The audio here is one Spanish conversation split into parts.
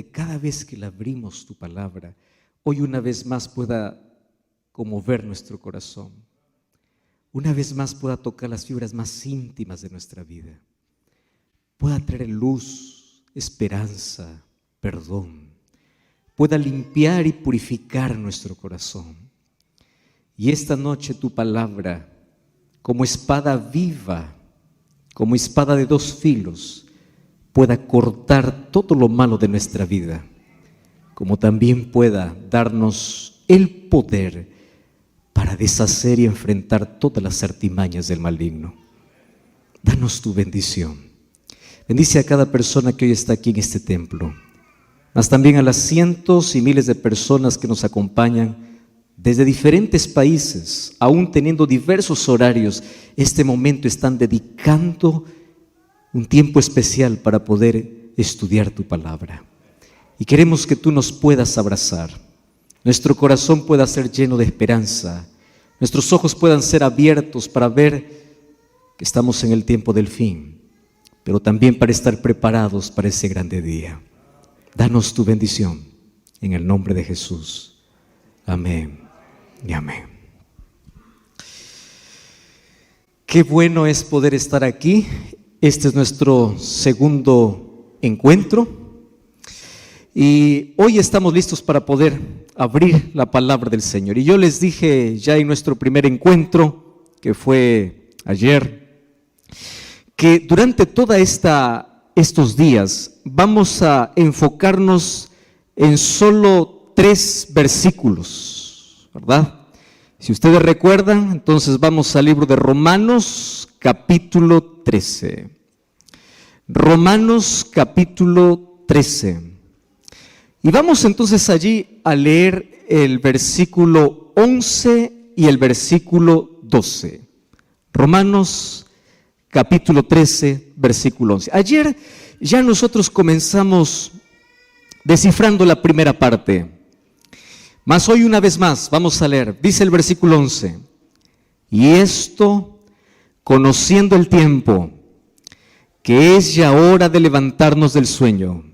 cada vez que la abrimos tu palabra, hoy una vez más pueda conmover nuestro corazón, una vez más pueda tocar las fibras más íntimas de nuestra vida, pueda traer luz, esperanza, perdón, pueda limpiar y purificar nuestro corazón. Y esta noche tu palabra, como espada viva, como espada de dos filos, pueda cortar todo lo malo de nuestra vida, como también pueda darnos el poder para deshacer y enfrentar todas las artimañas del maligno. Danos tu bendición. Bendice a cada persona que hoy está aquí en este templo, mas también a las cientos y miles de personas que nos acompañan desde diferentes países, aún teniendo diversos horarios. Este momento están dedicando un tiempo especial para poder estudiar tu palabra. Y queremos que tú nos puedas abrazar, nuestro corazón pueda ser lleno de esperanza, nuestros ojos puedan ser abiertos para ver que estamos en el tiempo del fin, pero también para estar preparados para ese grande día. Danos tu bendición en el nombre de Jesús. Amén y amén. Qué bueno es poder estar aquí. Este es nuestro segundo encuentro y hoy estamos listos para poder abrir la palabra del Señor. Y yo les dije ya en nuestro primer encuentro, que fue ayer, que durante toda estos días vamos a enfocarnos en solo 3 versículos, ¿verdad? Si ustedes recuerdan, entonces vamos al libro de Romanos, capítulo 13. Romanos, capítulo 13. Y vamos entonces allí a leer el versículo 11 y el versículo 12. Romanos, capítulo 13, versículo 11. Ayer ya nosotros comenzamos descifrando la primera parte. Mas hoy una vez más vamos a leer, dice el versículo 11, y esto, conociendo el tiempo, que es ya hora de levantarnos del sueño,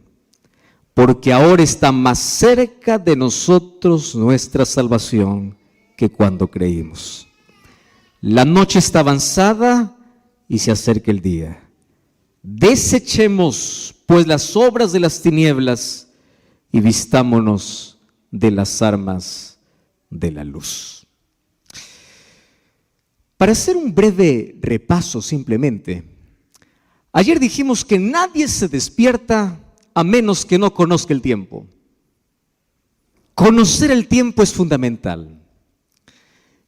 porque ahora está más cerca de nosotros nuestra salvación que cuando creímos. La noche está avanzada y se acerca el día. Desechemos pues las obras de las tinieblas y vistámonos de las armas de la luz. Para hacer un breve repaso simplemente, ayer dijimos que nadie se despierta a menos que no conozca el tiempo. Conocer el tiempo es fundamental.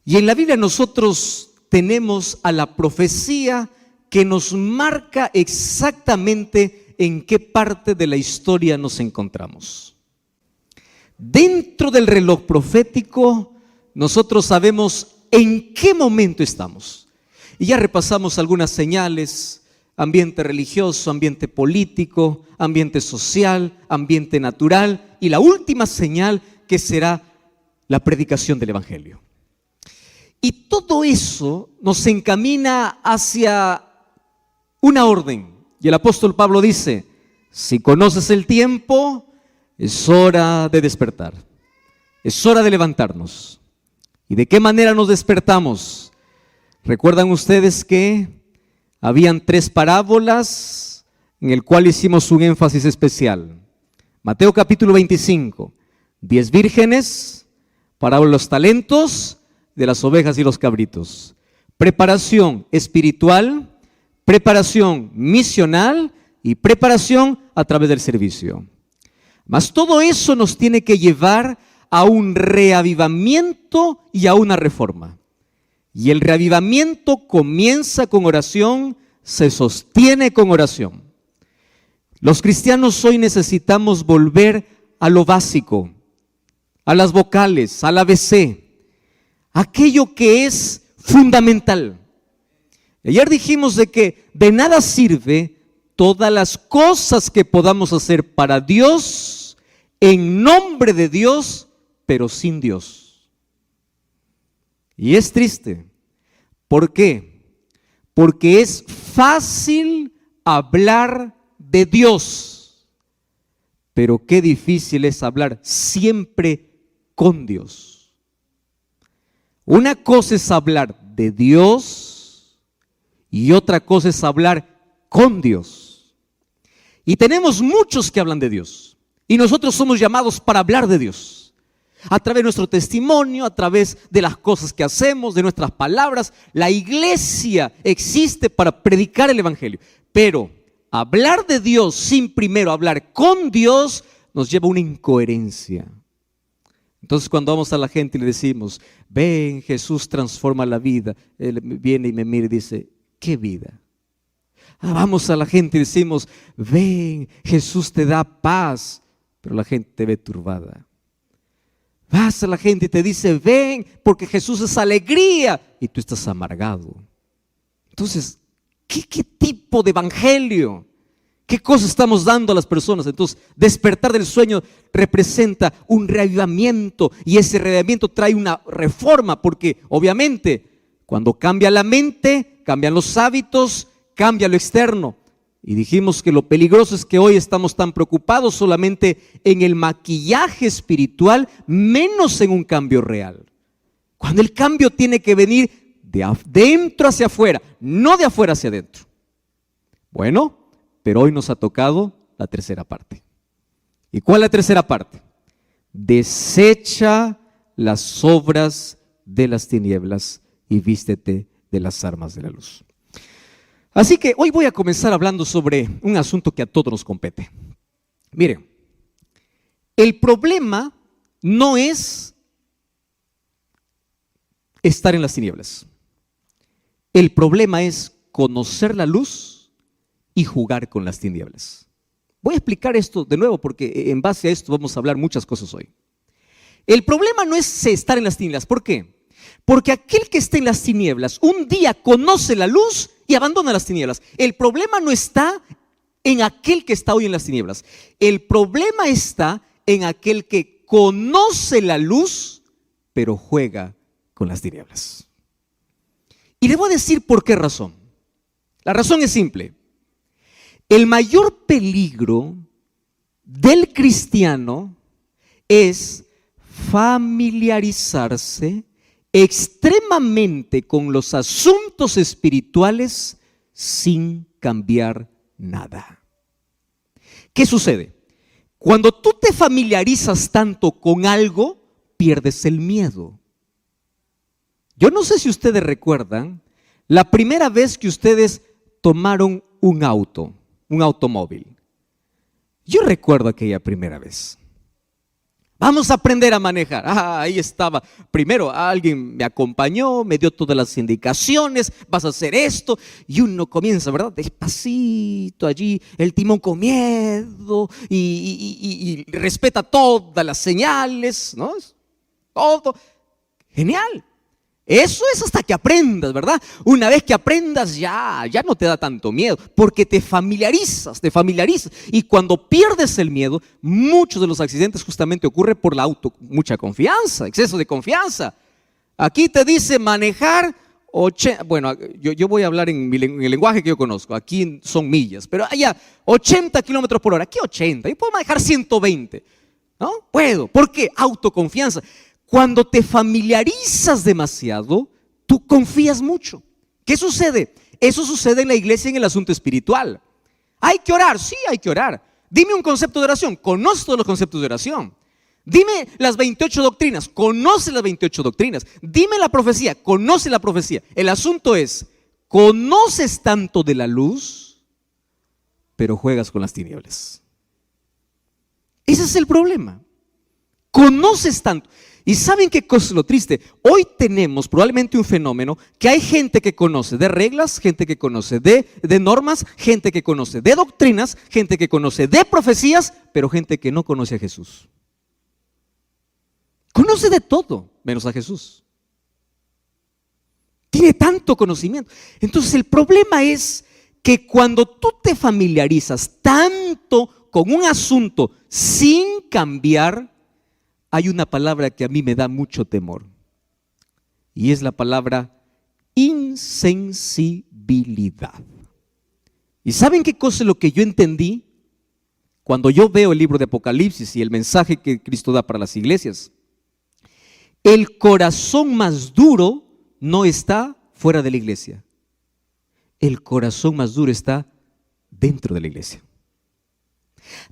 Y en la Biblia nosotros tenemos a la profecía que nos marca exactamente en qué parte de la historia nos encontramos. Dentro del reloj profético, nosotros sabemos en qué momento estamos. Y ya repasamos algunas señales: ambiente religioso, ambiente político, ambiente social, ambiente natural, y la última señal que será la predicación del Evangelio. Y todo eso nos encamina hacia una orden. Y el apóstol Pablo dice: si conoces el tiempo, es hora de despertar, es hora de levantarnos. ¿Y de qué manera nos despertamos? ¿Recuerdan ustedes que habían 3 parábolas en el cual hicimos un énfasis especial? Mateo capítulo 25, 10 vírgenes, parábola de los talentos, de las ovejas y los cabritos. Preparación espiritual, preparación misional y preparación a través del servicio. Mas todo eso nos tiene que llevar a un reavivamiento y a una reforma. Y el reavivamiento comienza con oración, se sostiene con oración. Los cristianos hoy necesitamos volver a lo básico, a las vocales, al ABC, aquello que es fundamental. Ayer dijimos de que de nada sirve todas las cosas que podamos hacer para Dios, en nombre de Dios, pero sin Dios. Y es triste. ¿Por qué? Porque es fácil hablar de Dios, pero qué difícil es hablar siempre con Dios. Una cosa es hablar de Dios y otra cosa es hablar con Dios. Y tenemos muchos que hablan de Dios y nosotros somos llamados para hablar de Dios. A través de nuestro testimonio, a través de las cosas que hacemos, de nuestras palabras. La iglesia existe para predicar el evangelio. Pero hablar de Dios sin primero hablar con Dios nos lleva a una incoherencia. Entonces cuando vamos a la gente y le decimos, ven, Jesús transforma la vida, él viene y me mira y dice, ¿qué vida? Vamos a la gente y decimos, ven, Jesús te da paz, pero la gente te ve turbada. Vas a la gente y te dice, ven, porque Jesús es alegría, y tú estás amargado. Entonces, ¿qué tipo de evangelio? ¿Qué cosa estamos dando a las personas? Entonces, despertar del sueño representa un reavivamiento, y ese reavivamiento trae una reforma, porque obviamente cuando cambia la mente, cambian los hábitos, cambia lo externo. Y dijimos que lo peligroso es que hoy estamos tan preocupados solamente en el maquillaje espiritual, menos en un cambio real. Cuando el cambio tiene que venir de adentro hacia afuera, no de afuera hacia adentro. Bueno, pero hoy nos ha tocado la tercera parte. ¿Y cuál es la tercera parte? Desecha las obras de las tinieblas y vístete de las armas de la luz. Así que hoy voy a comenzar hablando sobre un asunto que a todos nos compete. Miren, el problema no es estar en las tinieblas. El problema es conocer la luz y jugar con las tinieblas. Voy a explicar esto de nuevo porque en base a esto vamos a hablar muchas cosas hoy. El problema no es estar en las tinieblas. ¿Por qué? Porque aquel que está en las tinieblas un día conoce la luz y abandona las tinieblas. El problema no está en aquel que está hoy en las tinieblas. El problema está en aquel que conoce la luz, pero juega con las tinieblas. Y le voy a decir por qué razón. La razón es simple. El mayor peligro del cristiano es familiarizarse extremadamente con los asuntos espirituales sin cambiar nada. ¿Qué sucede? Cuando tú te familiarizas tanto con algo, pierdes el miedo. Yo no sé si ustedes recuerdan la primera vez que ustedes tomaron un automóvil. Yo recuerdo aquella primera vez. Vamos a aprender a manejar. Ahí estaba. Primero alguien me acompañó, me dio todas las indicaciones, vas a hacer esto. Y uno comienza, ¿verdad? Despacito allí, el timón con miedo y respeta todas las señales, ¿no? Todo. Genial. Eso es hasta que aprendas, ¿verdad? Una vez que aprendas ya no te da tanto miedo, porque te familiarizas. Y cuando pierdes el miedo, muchos de los accidentes justamente ocurren por mucha confianza, exceso de confianza. Aquí te dice manejar, bueno, yo voy a hablar en el lenguaje que yo conozco, aquí son millas, pero allá 80 kilómetros por hora, aquí 80, yo puedo manejar 120, ¿no? Puedo, ¿por qué? Autoconfianza. Cuando te familiarizas demasiado, tú confías mucho. ¿Qué sucede? Eso sucede en la iglesia en el asunto espiritual. ¿Hay que orar? Sí, hay que orar. Dime un concepto de oración. Conoce todos los conceptos de oración. Dime las 28 doctrinas. Conoce las 28 doctrinas. Dime la profecía. Conoce la profecía. El asunto es, conoces tanto de la luz, pero juegas con las tinieblas. Ese es el problema. Conoces tanto. ¿Y saben qué cosa es lo triste? Hoy tenemos probablemente un fenómeno que hay gente que conoce de reglas, gente que conoce de normas, gente que conoce de doctrinas, gente que conoce de profecías, pero gente que no conoce a Jesús. Conoce de todo, menos a Jesús. Tiene tanto conocimiento. Entonces el problema es que cuando tú te familiarizas tanto con un asunto sin cambiar, hay una palabra que a mí me da mucho temor y es la palabra insensibilidad. ¿Y saben qué cosa es lo que yo entendí? Cuando yo veo el libro de Apocalipsis y el mensaje que Cristo da para las iglesias, el corazón más duro no está fuera de la iglesia. El corazón más duro está dentro de la iglesia.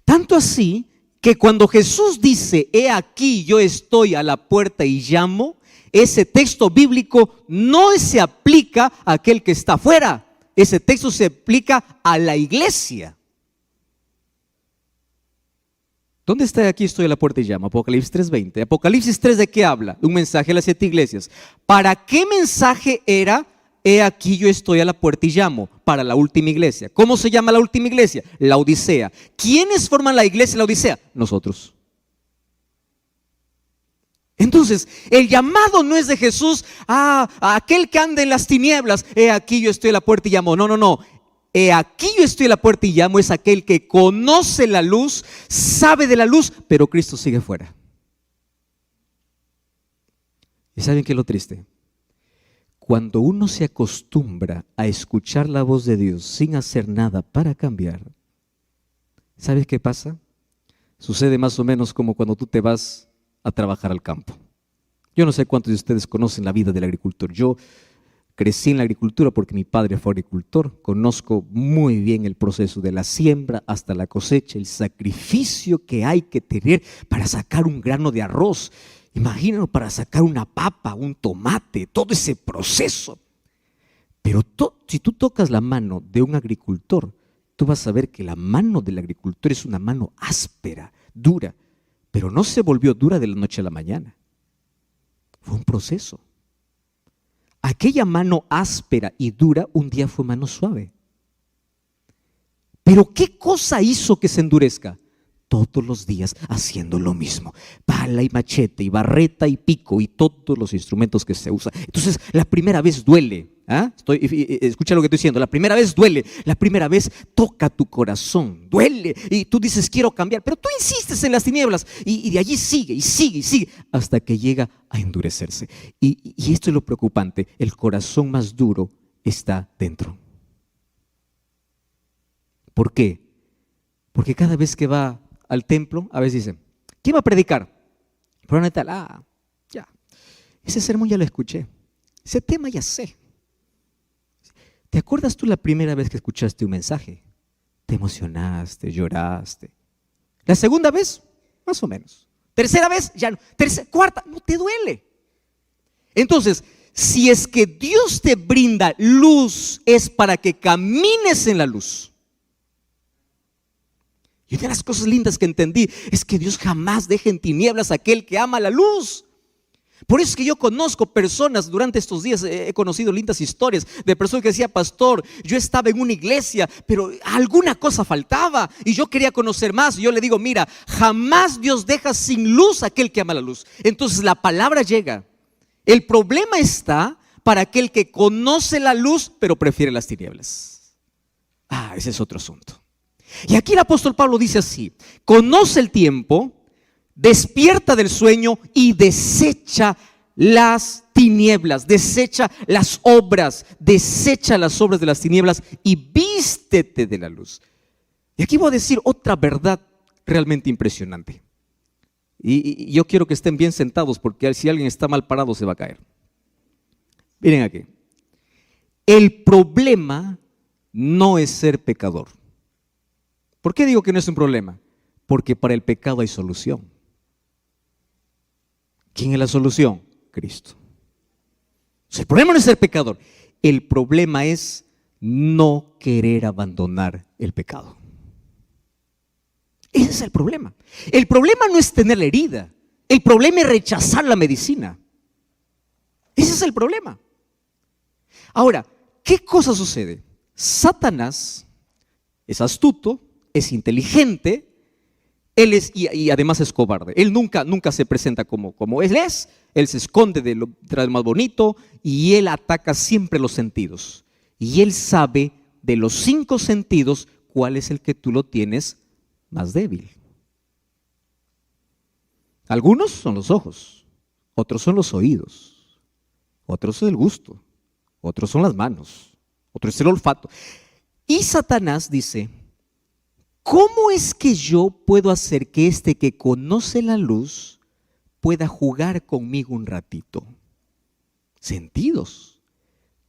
Tanto así que cuando Jesús dice, he aquí yo estoy a la puerta y llamo, ese texto bíblico no se aplica a aquel que está afuera. Ese texto se aplica a la iglesia. ¿Dónde está? Aquí estoy a la puerta y llamo. Apocalipsis 3:20. Apocalipsis 3, ¿de qué habla? Un mensaje a las 7 iglesias. ¿Para qué mensaje era? He aquí yo estoy a la puerta y llamo. Para la última iglesia. ¿Cómo se llama la última iglesia? La Odisea. ¿Quiénes forman la iglesia de la Odisea? Nosotros. Entonces, el llamado no es de Jesús a aquel que anda en las tinieblas. He aquí yo estoy a la puerta y llamo. No, no, no. He aquí yo estoy a la puerta y llamo es aquel que conoce la luz, sabe de la luz, pero Cristo sigue fuera. ¿Y saben qué es lo triste? Cuando uno se acostumbra a escuchar la voz de Dios sin hacer nada para cambiar, ¿sabes qué pasa? Sucede más o menos como cuando tú te vas a trabajar al campo. Yo no sé cuántos de ustedes conocen la vida del agricultor. Yo crecí en la agricultura porque mi padre fue agricultor. Conozco muy bien el proceso de la siembra hasta la cosecha, el sacrificio que hay que tener para sacar un grano de arroz. Imagínalo, para sacar una papa, un tomate, todo ese proceso. Pero si tú tocas la mano de un agricultor, tú vas a ver que la mano del agricultor es una mano áspera, dura, pero no se volvió dura de la noche a la mañana. Fue un proceso. Aquella mano áspera y dura un día fue mano suave. Pero ¿qué cosa hizo que se endurezca? Todos los días haciendo lo mismo. Pala y machete y barreta y pico y todos los instrumentos que se usan. Entonces la primera vez duele. Escucha lo que estoy diciendo. La primera vez duele. La primera vez toca tu corazón. Duele. Y tú dices quiero cambiar. Pero tú insistes en las tinieblas. Y de allí sigue y sigue y sigue. Hasta que llega a endurecerse. Y esto es lo preocupante. El corazón más duro está dentro. ¿Por qué? Porque cada vez que va al templo, a veces dice, ¿quién va a predicar? Fulano de tal. Ya. Ese sermón ya lo escuché. Ese tema ya sé. ¿Te acuerdas tú la primera vez que escuchaste un mensaje? Te emocionaste, lloraste. La segunda vez, más o menos. Tercera vez, ya no. Cuarta, no te duele. Entonces, si es que Dios te brinda luz, es para que camines en la luz. Y una de las cosas lindas que entendí es que Dios jamás deja en tinieblas a aquel que ama la luz. Por eso es que yo conozco personas, durante estos días he conocido lindas historias de personas que decían, pastor, yo estaba en una iglesia, pero alguna cosa faltaba y yo quería conocer más. Y yo le digo, mira, jamás Dios deja sin luz a aquel que ama la luz. Entonces la palabra llega. El problema está para aquel que conoce la luz, pero prefiere las tinieblas. Ese es otro asunto. Y aquí el apóstol Pablo dice así, conoce el tiempo, despierta del sueño y desecha las tinieblas, desecha las obras de las tinieblas y vístete de la luz. Y aquí voy a decir otra verdad realmente impresionante. Y yo quiero que estén bien sentados porque si alguien está mal parado se va a caer. Miren aquí. El problema no es ser pecador. ¿Por qué digo que no es un problema? Porque para el pecado hay solución. ¿Quién es la solución? Cristo. El problema no es ser pecador. El problema es no querer abandonar el pecado. Ese es el problema. El problema no es tener la herida. El problema es rechazar la medicina. Ese es el problema. Ahora, ¿qué cosa sucede? Satanás es astuto, es inteligente, y además es cobarde. Él nunca se presenta como él es. Él se esconde de lo más bonito y él ataca siempre los sentidos. Y él sabe de los 5 sentidos cuál es el que tú lo tienes más débil. Algunos son los ojos, otros son los oídos, otros es el gusto, otros son las manos, otros es el olfato. Y Satanás dice, ¿cómo es que yo puedo hacer que este que conoce la luz pueda jugar conmigo un ratito? Sentidos.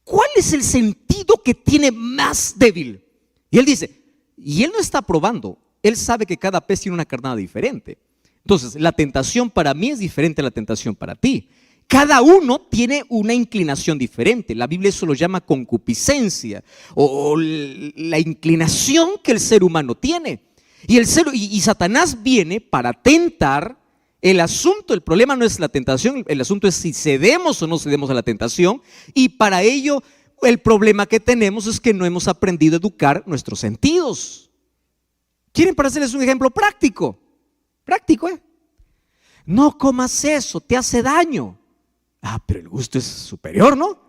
¿Cuál es el sentido que tiene más débil? Y él dice, y él no está probando, él sabe que cada pez tiene una carnada diferente. Entonces, la tentación para mí es diferente a la tentación para ti. Cada uno tiene una inclinación diferente. La Biblia eso lo llama concupiscencia o la inclinación que el ser humano tiene. Y Satanás viene para tentar. El asunto, el problema no es la tentación, el asunto es si cedemos o no cedemos a la tentación. Y para ello el problema que tenemos es que no hemos aprendido a educar nuestros sentidos. ¿Quieren para hacerles un ejemplo práctico? Práctico, ¿eh? No comas eso, te hace daño. Ah, pero el gusto es superior, ¿no?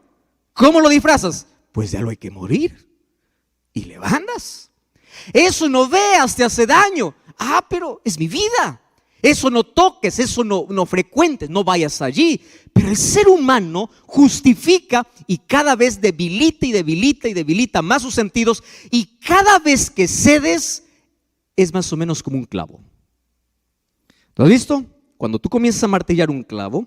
¿Cómo lo disfrazas? Pues ya lo hay que morir. Y le bandas. Eso no veas, te hace daño. Ah, pero es mi vida. Eso no toques, eso no frecuentes, no vayas allí. Pero el ser humano justifica y cada vez debilita y debilita y debilita más sus sentidos. Y cada vez que cedes es más o menos como un clavo. ¿Lo has visto? Cuando tú comienzas a martillar un clavo,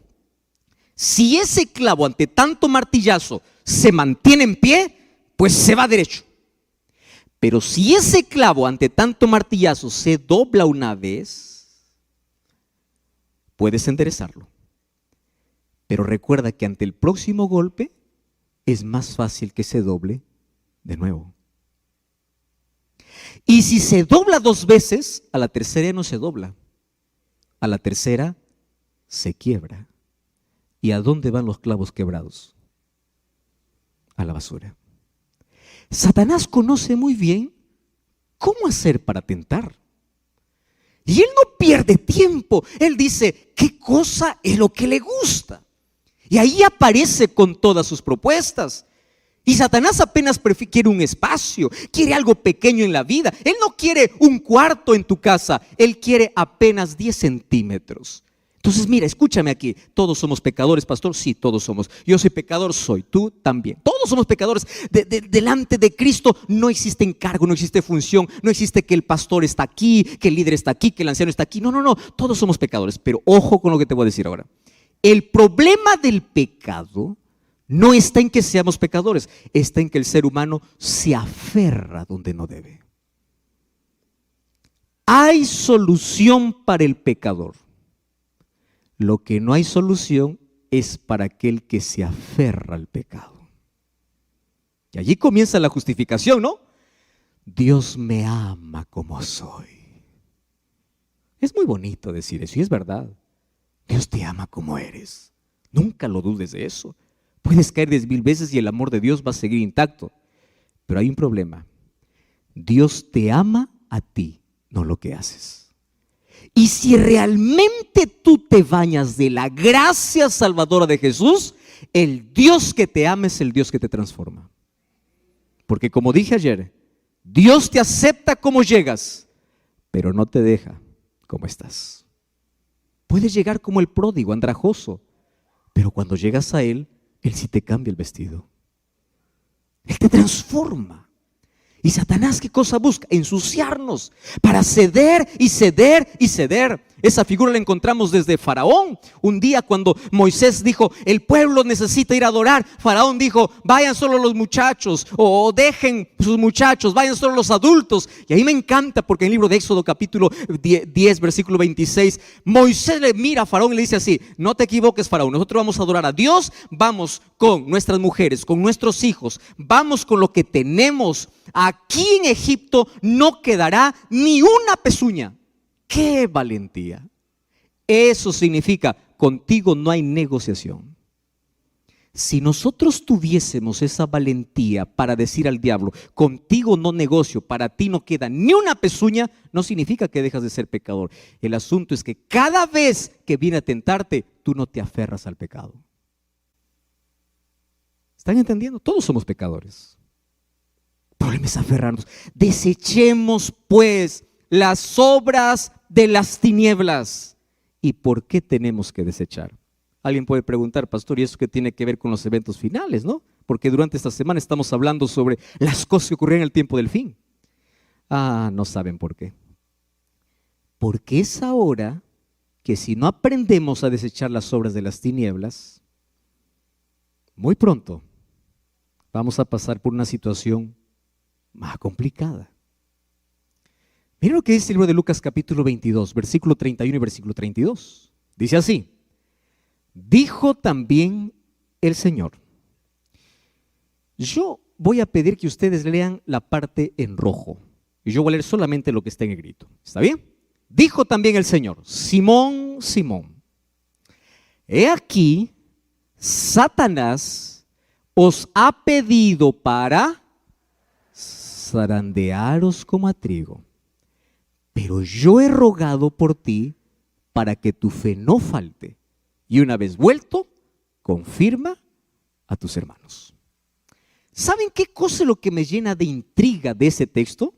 si ese clavo ante tanto martillazo se mantiene en pie, pues se va derecho. Pero si ese clavo ante tanto martillazo se dobla una vez, puedes enderezarlo. Pero recuerda que ante el próximo golpe es más fácil que se doble de nuevo. Y si se dobla 2 veces, a la tercera ya no se dobla. A la tercera se quiebra. ¿Y a dónde van los clavos quebrados? A la basura. Satanás conoce muy bien cómo hacer para tentar. Y él no pierde tiempo. Él dice, ¿qué cosa es lo que le gusta? Y ahí aparece con todas sus propuestas. Y Satanás apenas quiere un espacio, quiere algo pequeño en la vida. Él no quiere un cuarto en tu casa, él quiere apenas 10 centímetros. Entonces mira, escúchame aquí, todos somos pecadores, pastor, sí, todos somos. Yo soy pecador, soy, tú también. Todos somos pecadores. Delante de Cristo no existe encargo, no existe función, no existe que el pastor está aquí, que el líder está aquí, que el anciano está aquí. No, todos somos pecadores. Pero ojo con lo que te voy a decir ahora. El problema del pecado no está en que seamos pecadores, está en que el ser humano se aferra donde no debe. Hay solución para el pecador. Lo que no hay solución es para aquel que se aferra al pecado. Y allí comienza la justificación, ¿no? Dios me ama como soy. Es muy bonito decir eso y es verdad. Dios te ama como eres. Nunca lo dudes de eso. Puedes caer 10,000 veces y el amor de Dios va a seguir intacto. Pero hay un problema. Dios te ama a ti, no lo que haces. Y si realmente tú te bañas de la gracia salvadora de Jesús, el Dios que te ama es el Dios que te transforma. Porque como dije ayer, Dios te acepta como llegas, pero no te deja como estás. Puedes llegar como el pródigo, andrajoso, pero cuando llegas a Él sí te cambia el vestido. Él te transforma. Y Satanás, ¿qué cosa busca? Ensuciarnos para ceder y ceder y ceder. Esa figura la encontramos desde Faraón. Un día cuando Moisés dijo, el pueblo necesita ir a adorar, Faraón dijo, vayan solo los muchachos, o dejen sus muchachos, vayan solo los adultos. Y ahí me encanta porque en el libro de Éxodo capítulo 10 versículo 26, Moisés le mira a Faraón y le dice así, no te equivoques, Faraón, nosotros vamos a adorar a Dios, vamos con nuestras mujeres, con nuestros hijos, vamos con lo que tenemos. Aquí en Egipto no quedará ni una pezuña. ¡Qué valentía! Eso significa, contigo no hay negociación. Si nosotros tuviésemos esa valentía para decir al diablo, contigo no negocio, para ti no queda ni una pezuña, no significa que dejas de ser pecador. El asunto es que cada vez que viene a tentarte, tú no te aferras al pecado. ¿Están entendiendo? Todos somos pecadores. El problema es aferrarnos. Desechemos pues las obras de las tinieblas. ¿Y por qué tenemos que desechar? Alguien puede preguntar, pastor, ¿y eso qué tiene que ver con los eventos finales, no? Porque durante esta semana estamos hablando sobre las cosas que ocurrieron en el tiempo del fin. No saben por qué. Porque es ahora que si no aprendemos a desechar las obras de las tinieblas, muy pronto vamos a pasar por una situación más complicada. Miren lo que dice el libro de Lucas capítulo 22, versículo 31 y versículo 32. Dice así: dijo también el Señor. Yo voy a pedir que ustedes lean la parte en rojo y yo voy a leer solamente lo que está en negrito. ¿Está bien? Dijo también el Señor: Simón, Simón, he aquí, Satanás os ha pedido para zarandearos como a trigo, pero yo he rogado por ti para que tu fe no falte, y una vez vuelto, confirma a tus hermanos. ¿Saben qué cosa es lo que me llena de intriga de ese texto?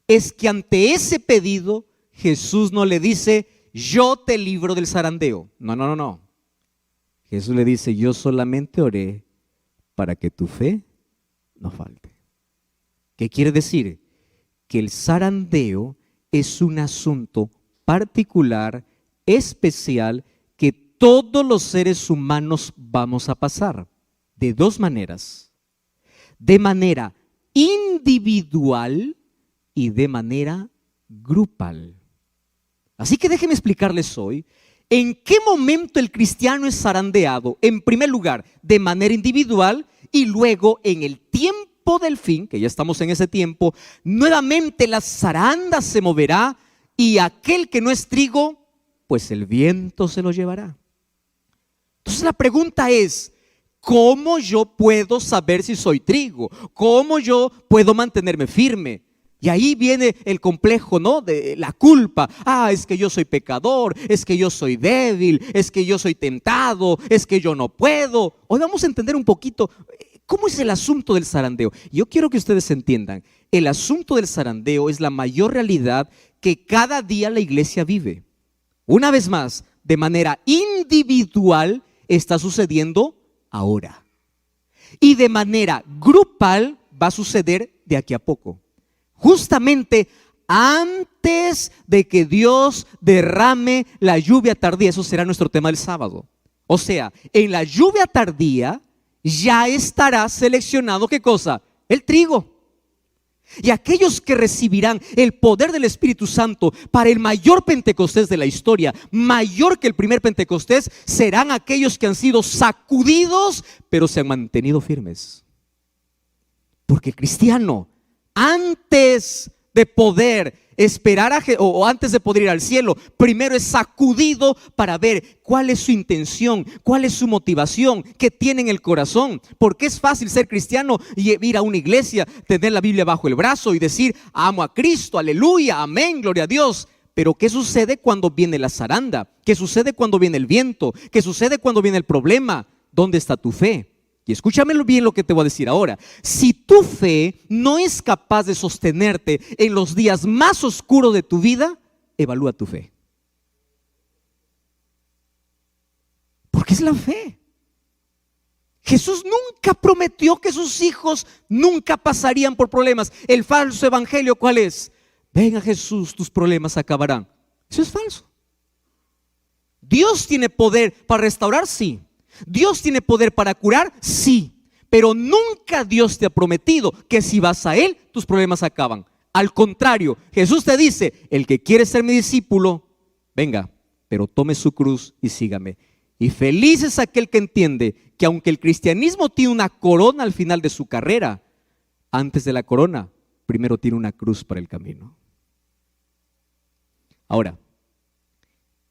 Es que ante ese pedido Jesús no le dice: yo te libro del zarandeo. No. Jesús le dice: yo solamente oré para que tu fe no falte. ¿Qué quiere decir? Que el zarandeo es un asunto particular, especial, que todos los seres humanos vamos a pasar de dos maneras: de manera individual y de manera grupal. Así que déjenme explicarles hoy en qué momento el cristiano es zarandeado. En primer lugar, de manera individual, y luego en el tiempo del fin, que ya estamos en ese tiempo, nuevamente la zaranda se moverá y aquel que no es trigo, pues el viento se lo llevará. Entonces la pregunta es: ¿cómo yo puedo saber si soy trigo? ¿Cómo yo puedo mantenerme firme? Y ahí viene el complejo, ¿no? De la culpa. Es que yo soy pecador, es que yo soy débil, es que yo soy tentado, es que yo no puedo. Hoy vamos a entender un poquito cómo es el asunto del zarandeo. Yo quiero que ustedes entiendan, el asunto del zarandeo es la mayor realidad que cada día la iglesia vive. Una vez más, de manera individual está sucediendo ahora. Y de manera grupal va a suceder de aquí a poco. Justamente antes de que Dios derrame la lluvia tardía. Eso será nuestro tema del sábado. O sea, en la lluvia tardía ya estará seleccionado, ¿qué cosa? El trigo. Y aquellos que recibirán el poder del Espíritu Santo para el mayor Pentecostés de la historia, mayor que el primer Pentecostés, serán aquellos que han sido sacudidos, pero se han mantenido firmes. Porque el cristiano, antes de poder esperar o antes de poder ir al cielo, primero es sacudido para ver cuál es su intención, cuál es su motivación, qué tiene en el corazón. Porque es fácil ser cristiano y ir a una iglesia, tener la Biblia bajo el brazo y decir: amo a Cristo, aleluya, amén, gloria a Dios. Pero ¿qué sucede cuando viene la zaranda? ¿Qué sucede cuando viene el viento? ¿Qué sucede cuando viene el problema? ¿Dónde está tu fe? Y escúchame bien lo que te voy a decir ahora. Si tu fe no es capaz de sostenerte en los días más oscuros de tu vida, evalúa tu fe. Porque es la fe. Jesús nunca prometió que sus hijos nunca pasarían por problemas. El falso evangelio, ¿cuál es? Ven a Jesús, tus problemas acabarán. Eso es falso. Dios tiene poder para restaurar, sí. Dios tiene poder para curar, sí. Pero nunca Dios te ha prometido que si vas a Él, tus problemas acaban. Al contrario, Jesús te dice: el que quiere ser mi discípulo, venga, pero tome su cruz y sígame. Y feliz es aquel que entiende que aunque el cristianismo tiene una corona al final de su carrera, antes de la corona, primero tiene una cruz para el camino. Ahora,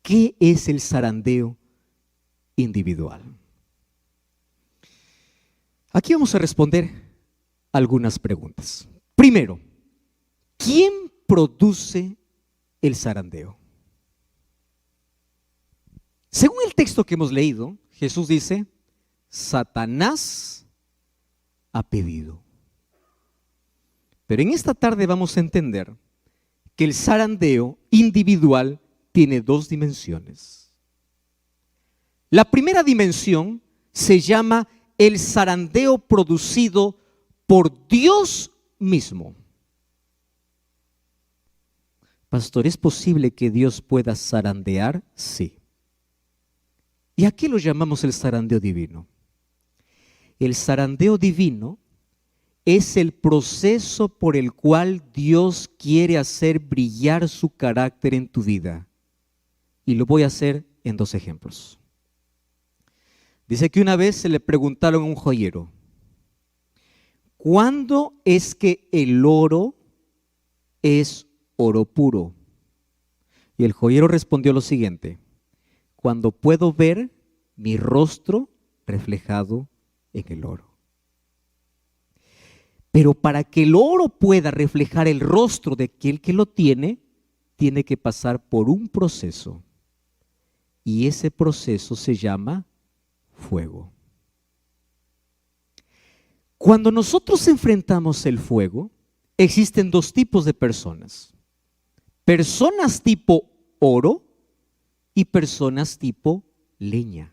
¿qué es el zarandeo individual? Aquí vamos a responder algunas preguntas. Primero, ¿quién produce el zarandeo? Según el texto que hemos leído, Jesús dice: Satanás ha pedido. Pero en esta tarde vamos a entender que el zarandeo individual tiene dos dimensiones. La primera dimensión se llama el zarandeo producido por Dios mismo. Pastor, ¿es posible que Dios pueda zarandear? Sí. ¿Y a qué lo llamamos el zarandeo divino? El zarandeo divino es el proceso por el cual Dios quiere hacer brillar su carácter en tu vida. Y lo voy a hacer en 2 ejemplos. Dice que una vez se le preguntaron a un joyero, ¿cuándo es que el oro es oro puro? Y el joyero respondió lo siguiente: cuando puedo ver mi rostro reflejado en el oro. Pero para que el oro pueda reflejar el rostro de aquel que lo tiene que pasar por un proceso. Y ese proceso se llama fuego. Cuando nosotros enfrentamos el fuego, existen 2 tipos de personas. Personas tipo oro y personas tipo leña.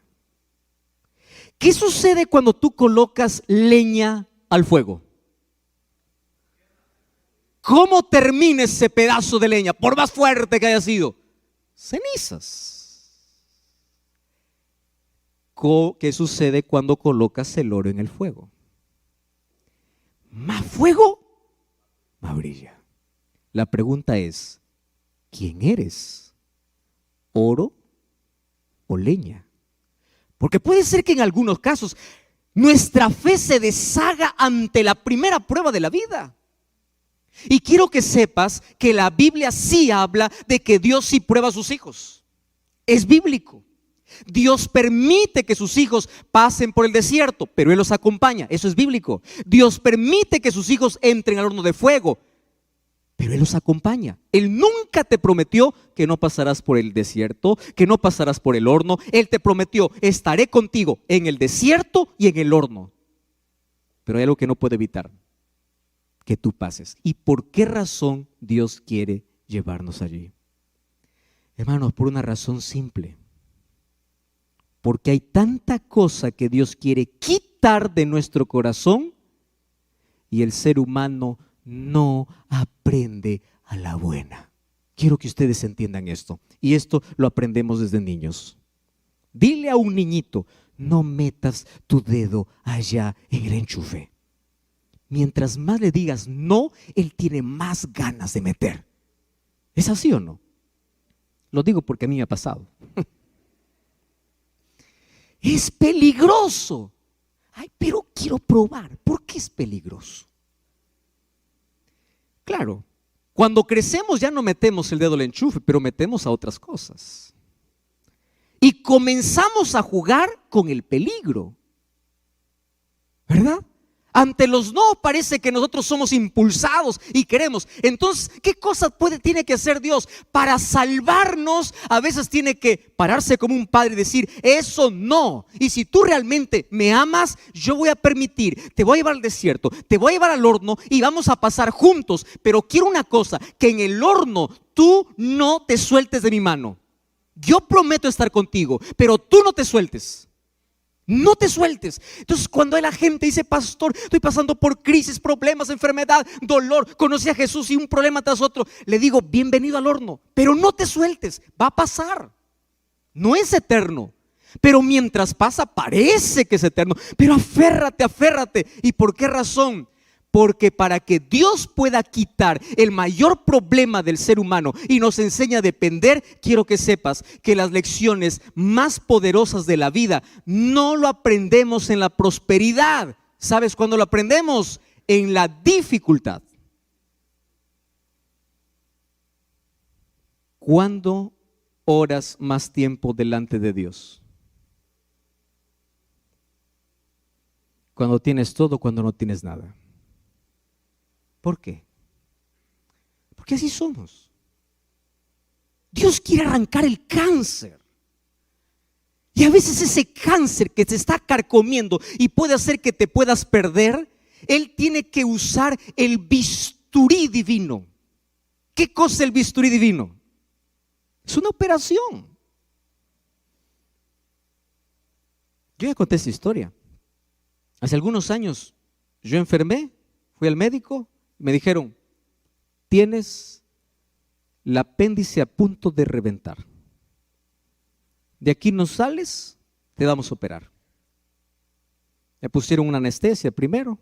¿Qué sucede cuando tú colocas leña al fuego? ¿Cómo termina ese pedazo de leña? Por más fuerte que haya sido, cenizas. ¿Qué sucede cuando colocas el oro en el fuego? Más fuego, más brilla. La pregunta es, ¿quién eres? ¿Oro o leña? Porque puede ser que en algunos casos nuestra fe se deshaga ante la primera prueba de la vida. Y quiero que sepas que la Biblia sí habla de que Dios sí prueba a sus hijos. Es bíblico. Dios permite que sus hijos pasen por el desierto, pero Él los acompaña. Eso es bíblico. Dios permite que sus hijos entren al horno de fuego, pero Él los acompaña. Él nunca te prometió que no pasarás por el desierto, que no pasarás por el horno. Él te prometió: estaré contigo en el desierto y en el horno. Pero hay algo que no puede evitar: que tú pases. ¿Y por qué razón Dios quiere llevarnos allí? Hermanos, por una razón simple. Porque hay tanta cosa que Dios quiere quitar de nuestro corazón y el ser humano no aprende a la buena. Quiero que ustedes entiendan esto, y esto lo aprendemos desde niños. Dile a un niñito: no metas tu dedo allá en el enchufe. Mientras más le digas no, él tiene más ganas de meter. ¿Es así o no? Lo digo porque a mí me ha pasado. Es peligroso. Ay, pero quiero probar. ¿Por qué es peligroso? Claro, cuando crecemos ya no metemos el dedo al enchufe, pero metemos a otras cosas. Y comenzamos a jugar con el peligro, ¿verdad? Ante los no parece que nosotros somos impulsados y queremos. Entonces, ¿qué cosa tiene que hacer Dios? Para salvarnos, a veces tiene que pararse como un padre y decir: eso no. Y si tú realmente me amas, yo voy a permitir, te voy a llevar al desierto, te voy a llevar al horno y vamos a pasar juntos. Pero quiero una cosa: que en el horno tú no te sueltes de mi mano. Yo prometo estar contigo, pero tú no te sueltes. No te sueltes. Entonces, cuando la gente dice: pastor, estoy pasando por crisis, problemas, enfermedad, dolor, conocí a Jesús y un problema tras otro, le digo: bienvenido al horno, pero no te sueltes, va a pasar. No es eterno, pero mientras pasa parece que es eterno. Pero aférrate, aférrate. ¿Y por qué razón? Porque para que Dios pueda quitar el mayor problema del ser humano y nos enseñe a depender, quiero que sepas que las lecciones más poderosas de la vida no lo aprendemos en la prosperidad. ¿Sabes cuándo lo aprendemos? En la dificultad. ¿Cuándo oras más tiempo delante de Dios? Cuando tienes todo, cuando no tienes nada. ¿Por qué? Porque así somos. Dios quiere arrancar el cáncer. Y a veces ese cáncer que te está carcomiendo y puede hacer que te puedas perder, Él tiene que usar el bisturí divino. ¿Qué cosa es el bisturí divino? Es una operación. Yo ya conté esta historia. Hace algunos años yo enfermé, fui al médico. Me dijeron: tienes el apéndice a punto de reventar. De aquí no sales, te vamos a operar. Me pusieron una anestesia primero.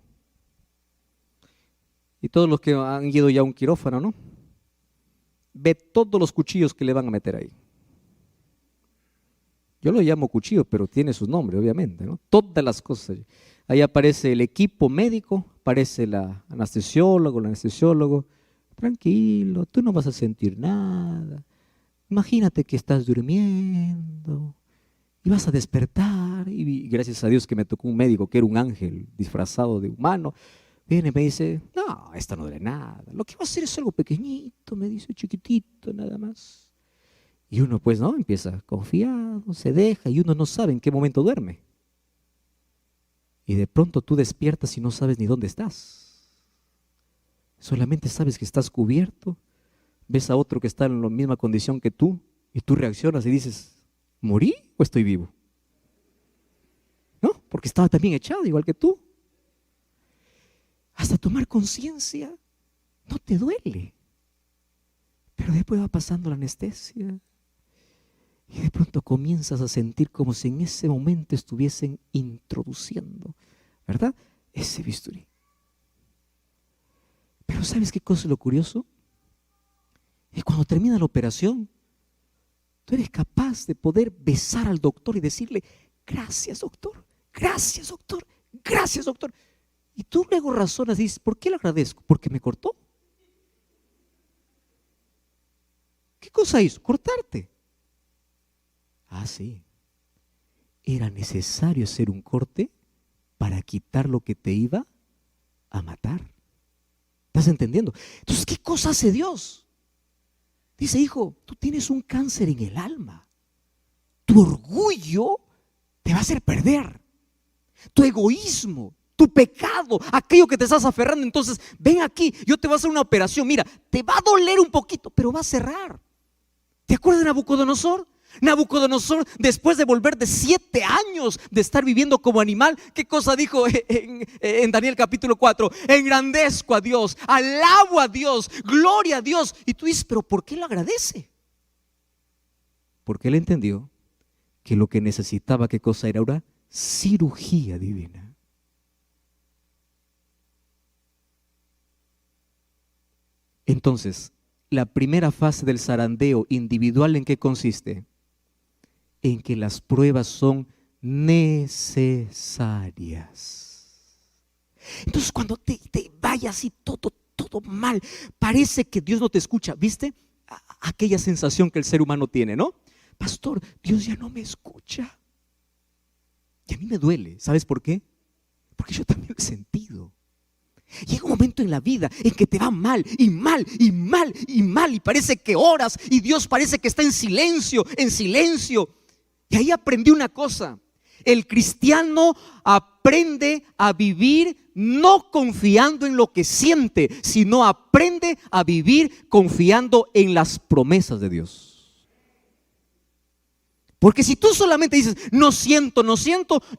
Y todos los que han ido ya a un quirófano, ¿no? Ve todos los cuchillos que le van a meter ahí. Yo lo llamo cuchillo, pero tiene su nombre, obviamente, ¿no? Todas las cosas. Ahí aparece el equipo médico, aparece la anestesiólogo, el anestesiólogo. Tranquilo, tú no vas a sentir nada. Imagínate que estás durmiendo y vas a despertar. Y gracias a Dios que me tocó un médico que era un ángel disfrazado de humano. Viene y me dice, no, esta no duele nada. Lo que va a hacer es algo pequeñito, me dice, chiquitito, nada más. Y uno pues no, empieza confiado, se deja y uno no sabe en qué momento duerme. Y de pronto tú despiertas y no sabes ni dónde estás. Solamente sabes que estás cubierto, ves a otro que está en la misma condición que tú y tú reaccionas y dices, ¿morí o estoy vivo? ¿No? Porque estaba también echado igual que tú. Hasta tomar conciencia no te duele. Pero después va pasando la anestesia. Y de pronto comienzas a sentir como si en ese momento estuviesen introduciendo, ¿verdad? Ese bisturí. Pero ¿sabes qué cosa es lo curioso? Es cuando termina la operación, tú eres capaz de poder besar al doctor y decirle, gracias doctor, gracias doctor, gracias doctor. Y tú luego razonas y dices, ¿por qué le agradezco? Porque me cortó. ¿Qué cosa hizo? Cortarte. Ah, sí. Era necesario hacer un corte para quitar lo que te iba a matar. ¿Estás entendiendo? Entonces, ¿qué cosa hace Dios? Dice, hijo, tú tienes un cáncer en el alma. Tu orgullo te va a hacer perder. Tu egoísmo, tu pecado, aquello que te estás aferrando. Entonces, ven aquí, yo te voy a hacer una operación. Mira, te va a doler un poquito, pero va a cerrar. ¿Te acuerdas de Nabucodonosor? Nabucodonosor, después de volver de 7 años de estar viviendo como animal, ¿qué cosa dijo en Daniel capítulo 4? Engrandezco a Dios, alabo a Dios, gloria a Dios. Y tú dices, ¿pero por qué lo agradece? Porque él entendió que lo que necesitaba, ¿qué cosa era? Una cirugía divina. Entonces, la primera fase del zarandeo individual, ¿en qué consiste? En que las pruebas son necesarias. Entonces cuando te vaya así todo mal, parece que Dios no te escucha. ¿Viste? Aquella sensación que el ser humano tiene, ¿no? Pastor, Dios ya no me escucha. Y a mí me duele. ¿Sabes por qué? Porque yo también lo he sentido. Llega un momento en la vida en que te va mal y mal y mal y mal y parece que oras y Dios parece que está en silencio, en silencio. Y ahí aprendí una cosa: el cristiano aprende a vivir no confiando en lo que siente, sino aprende a vivir confiando en las promesas de Dios. Porque si tú solamente dices, no siento,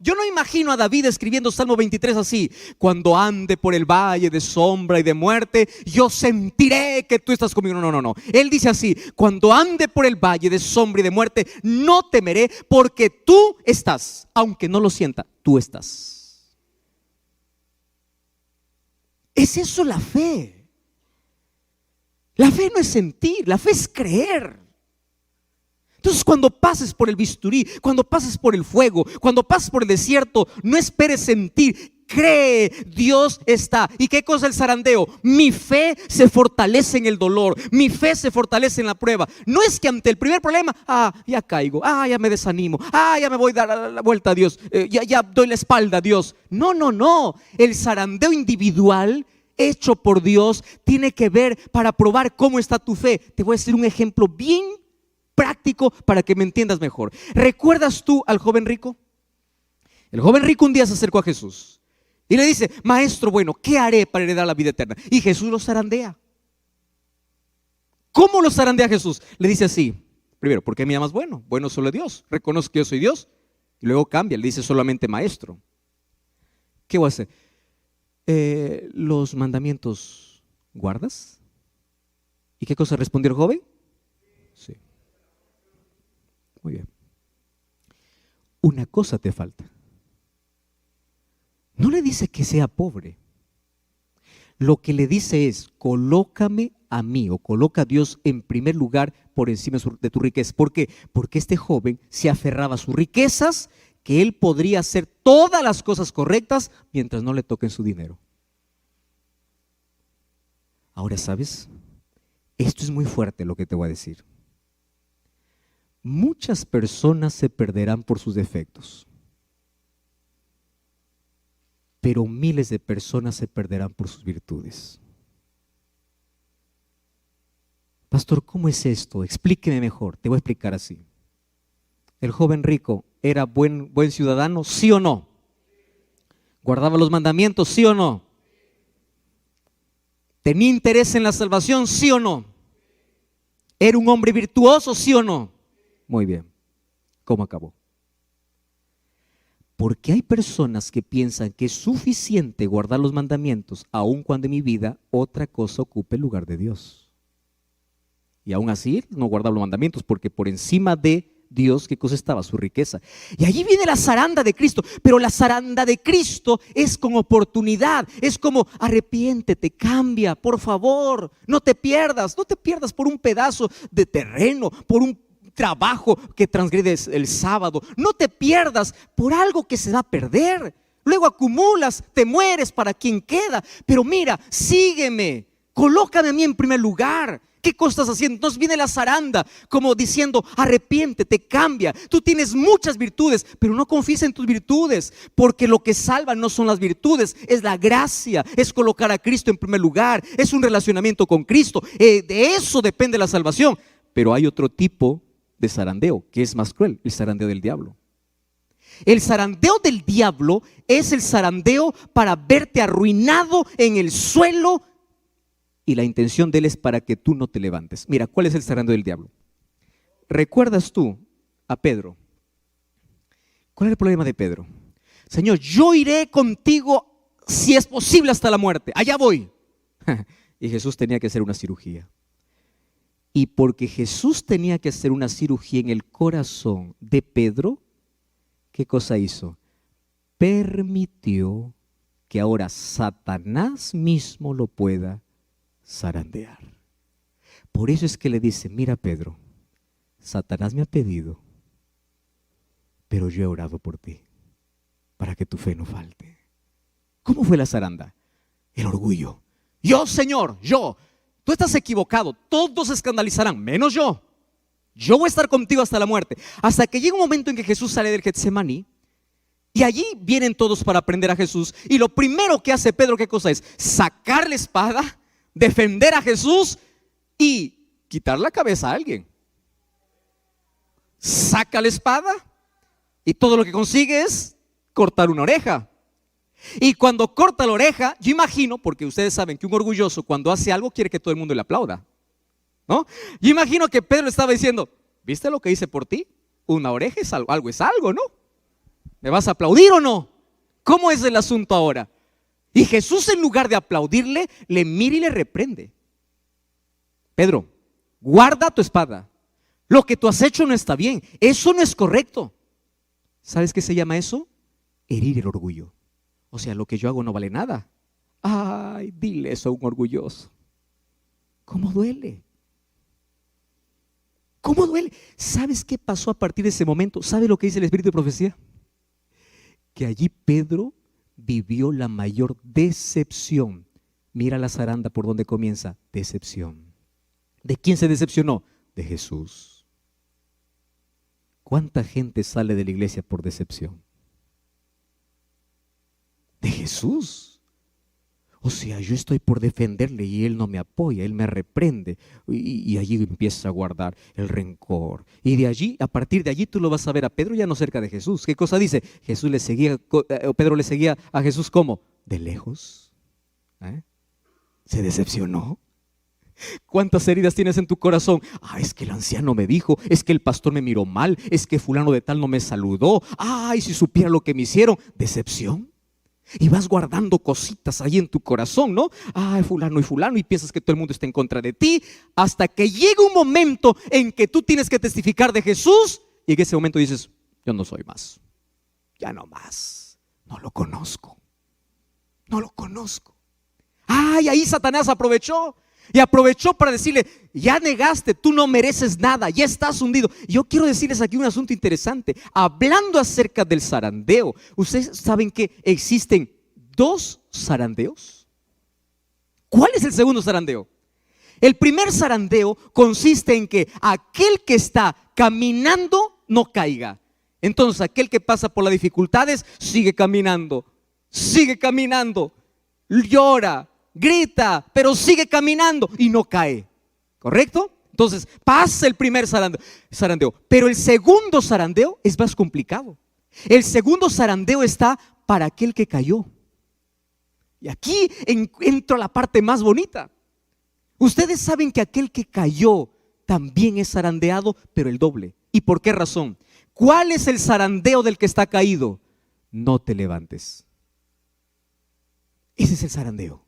yo no imagino a David escribiendo Salmo 23 así: cuando ande por el valle de sombra y de muerte, yo sentiré que tú estás conmigo. No. Él dice así: cuando ande por el valle de sombra y de muerte, no temeré, porque tú estás. Aunque no lo sienta, tú estás. ¿Es eso la fe? La fe no es sentir, la fe es creer. Entonces cuando pases por el bisturí, cuando pases por el fuego, cuando pases por el desierto, no esperes sentir, cree, Dios está. ¿Y qué cosa es el zarandeo? Mi fe se fortalece en el dolor, mi fe se fortalece en la prueba. No es que ante el primer problema, ya caigo, ya me desanimo, ya me voy a dar la vuelta a Dios, ya doy la espalda a Dios. No, el zarandeo individual hecho por Dios tiene que ver para probar cómo está tu fe. Te voy a hacer un ejemplo bien práctico para que me entiendas mejor. ¿Recuerdas tú al joven rico? El joven rico un día se acercó a Jesús y le dice: maestro bueno, ¿qué haré para heredar la vida eterna? Y Jesús lo zarandea. ¿Cómo lo zarandea Jesús? Le dice así: primero, ¿por qué me llamas bueno? Bueno solo Dios, reconozco que yo soy Dios. Y luego cambia, le dice solamente maestro. ¿Qué voy a hacer? ¿Los mandamientos guardas? ¿Y qué cosa respondió el joven? Muy bien. Una cosa te falta. No le dice que sea pobre. Lo que le dice es, colócame a mí, o coloca a Dios en primer lugar por encima de tu riqueza. ¿Por qué? Porque este joven se aferraba a sus riquezas, que él podría hacer todas las cosas correctas mientras no le toquen su dinero. Ahora, ¿sabes? Esto es muy fuerte lo que te voy a decir. Muchas personas se perderán por sus defectos, pero miles de personas se perderán por sus virtudes. Pastor, ¿cómo es esto? Explíqueme mejor. Te voy a explicar así. ¿El joven rico era buen ciudadano? ¿Sí o no? ¿Guardaba los mandamientos? ¿Sí o no? ¿Tenía interés en la salvación? ¿Sí o no? ¿Era un hombre virtuoso? ¿Sí o no? Muy bien. ¿Cómo acabó? Porque hay personas que piensan que es suficiente guardar los mandamientos, aun cuando en mi vida otra cosa ocupe el lugar de Dios. Y aún así no guardaba los mandamientos, porque por encima de Dios, ¿qué cosa estaba? Su riqueza. Y allí viene la zaranda de Cristo. Pero la zaranda de Cristo es con oportunidad. Es como, arrepiéntete, cambia, por favor. No te pierdas por un pedazo de terreno, por un trabajo que transgredes el sábado. No te pierdas por algo que se va a perder. Luego acumulas, te mueres para quien queda. Pero mira, sígueme, colócame a mí en primer lugar. ¿Qué cosa estás haciendo? Entonces viene la zaranda como diciendo, arrepiéntete, cambia. Tú tienes muchas virtudes, pero no confíes en tus virtudes, porque lo que salva no son las virtudes, es la gracia, es colocar a Cristo en primer lugar, es un relacionamiento con Cristo. De eso depende la salvación. Pero hay otro tipo de zarandeo que es más cruel, el zarandeo del diablo. El zarandeo del diablo es el zarandeo para verte arruinado en el suelo. Y la intención de él es para que tú no te levantes. Mira, ¿cuál es el zarandeo del diablo? ¿Recuerdas tú a Pedro? ¿Cuál es el problema de Pedro? Señor, yo iré contigo si es posible hasta la muerte. Allá voy. Y Jesús tenía que hacer una cirugía. Y porque Jesús tenía que hacer una cirugía en el corazón de Pedro, ¿qué cosa hizo? Permitió que ahora Satanás mismo lo pueda zarandear. Por eso es que le dice, mira Pedro, Satanás me ha pedido, pero yo he orado por ti, para que tu fe no falte. ¿Cómo fue la zaranda? El orgullo. Yo, Señor, yo. Tú estás equivocado, todos se escandalizarán, menos yo. Yo voy a estar contigo hasta la muerte. Hasta que llega un momento en que Jesús sale del Getsemaní, y allí vienen todos para prender a Jesús. Y lo primero que hace Pedro, ¿qué cosa es? Sacar la espada, defender a Jesús y quitar la cabeza a alguien. Saca la espada y todo lo que consigue es cortar una oreja. Y cuando corta la oreja, yo imagino, porque ustedes saben que un orgulloso cuando hace algo quiere que todo el mundo le aplauda, ¿no? Yo imagino que Pedro estaba diciendo, ¿viste lo que hice por ti? Una oreja es algo, algo es algo, ¿no? ¿Me vas a aplaudir o no? ¿Cómo es el asunto ahora? Y Jesús, en lugar de aplaudirle, le mira y le reprende. Pedro, guarda tu espada. Lo que tú has hecho no está bien. Eso no es correcto. ¿Sabes qué se llama eso? Herir el orgullo. O sea, lo que yo hago no vale nada. Ay, dile eso a un orgulloso. ¿Cómo duele? ¿Cómo duele? ¿Sabes qué pasó a partir de ese momento? ¿Sabe lo que dice el Espíritu de Profecía? Que allí Pedro vivió la mayor decepción. Mira la zaranda por donde comienza. Decepción. ¿De quién se decepcionó? De Jesús. ¿Cuánta gente sale de la iglesia por decepción? De Jesús. O sea, yo estoy por defenderle y él no me apoya, él me reprende y allí empieza a guardar el rencor. Y de allí, a partir de allí tú lo vas a ver a Pedro ya no cerca de Jesús. ¿Qué cosa dice? Pedro le seguía a Jesús ¿cómo? De lejos. Se decepcionó. ¿Cuántas heridas tienes en tu corazón? Es que el anciano me dijo, es que el pastor me miró mal, es que fulano de tal no me saludó. Si supiera lo que me hicieron. Decepción. Y vas guardando cositas ahí en tu corazón, ¿no? Fulano y fulano, y piensas que todo el mundo está en contra de ti, hasta que llega un momento en que tú tienes que testificar de Jesús y en ese momento dices, yo no soy más, ya no más, no lo conozco, no lo conozco. Ay, ahí Satanás aprovechó. Y aprovechó para decirle, ya negaste, tú no mereces nada, ya estás hundido. Yo quiero decirles aquí un asunto interesante. Hablando acerca del zarandeo, ¿ustedes saben que existen 2 zarandeos? ¿Cuál es el segundo zarandeo? El primer zarandeo consiste en que aquel que está caminando no caiga. Entonces aquel que pasa por las dificultades sigue caminando, llora, grita, pero sigue caminando y no cae. ¿Correcto? Entonces pasa el primer zarandeo. Pero el segundo zarandeo es más complicado. El segundo zarandeo está para aquel que cayó. Y aquí entra la parte más bonita. Ustedes saben que aquel que cayó también es zarandeado, pero el doble. ¿Y por qué razón? ¿Cuál es el zarandeo del que está caído? No te levantes. Ese es el zarandeo.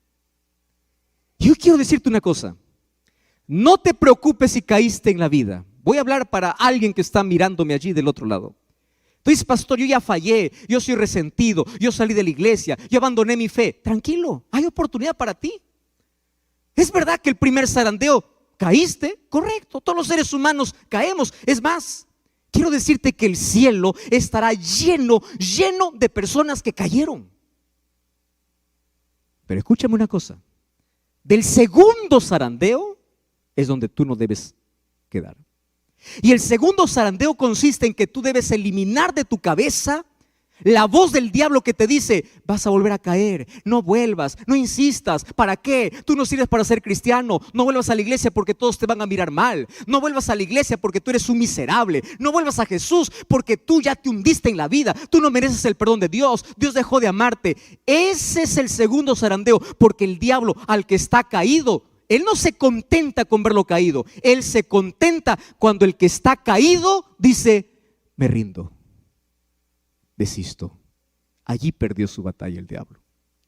Yo quiero decirte una cosa, no te preocupes si caíste en la vida. Voy a hablar para alguien que está mirándome allí del otro lado. Tú dices, pastor, yo ya fallé, yo soy resentido, yo salí de la iglesia, yo abandoné mi fe. Tranquilo, hay oportunidad para ti. Es verdad que el primer zarandeo caíste, correcto, todos los seres humanos caemos. Es más, quiero decirte que el cielo estará lleno de personas que cayeron. Pero escúchame una cosa. Del segundo zarandeo es donde tú no debes quedar. Y el segundo zarandeo consiste en que tú debes eliminar de tu cabeza la voz del diablo que te dice, vas a volver a caer, no vuelvas, no insistas, ¿para qué? Tú no sirves para ser cristiano, no vuelvas a la iglesia porque todos te van a mirar mal, no vuelvas a la iglesia porque tú eres un miserable, no vuelvas a Jesús porque tú ya te hundiste en la vida, tú no mereces el perdón de Dios, Dios dejó de amarte. Ese es el segundo zarandeo, porque el diablo al que está caído, él no se contenta con verlo caído, él se contenta cuando el que está caído dice, me rindo, desisto. Allí perdió su batalla el diablo,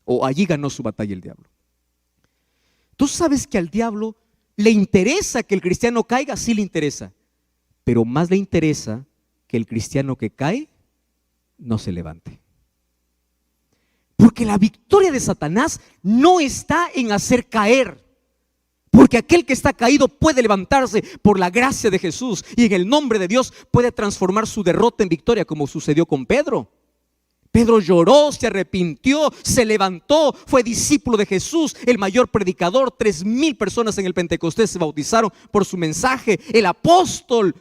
o allí ganó su batalla el diablo. Tú sabes que al diablo le interesa que el cristiano caiga, sí le interesa, pero más le interesa que el cristiano que cae no se levante. Porque la victoria de Satanás no está en hacer caer. Porque aquel que está caído puede levantarse por la gracia de Jesús y en el nombre de Dios puede transformar su derrota en victoria, como sucedió con Pedro. Pedro lloró, se arrepintió, se levantó, fue discípulo de Jesús, el mayor predicador. 3,000 personas en el Pentecostés se bautizaron por su mensaje. El apóstol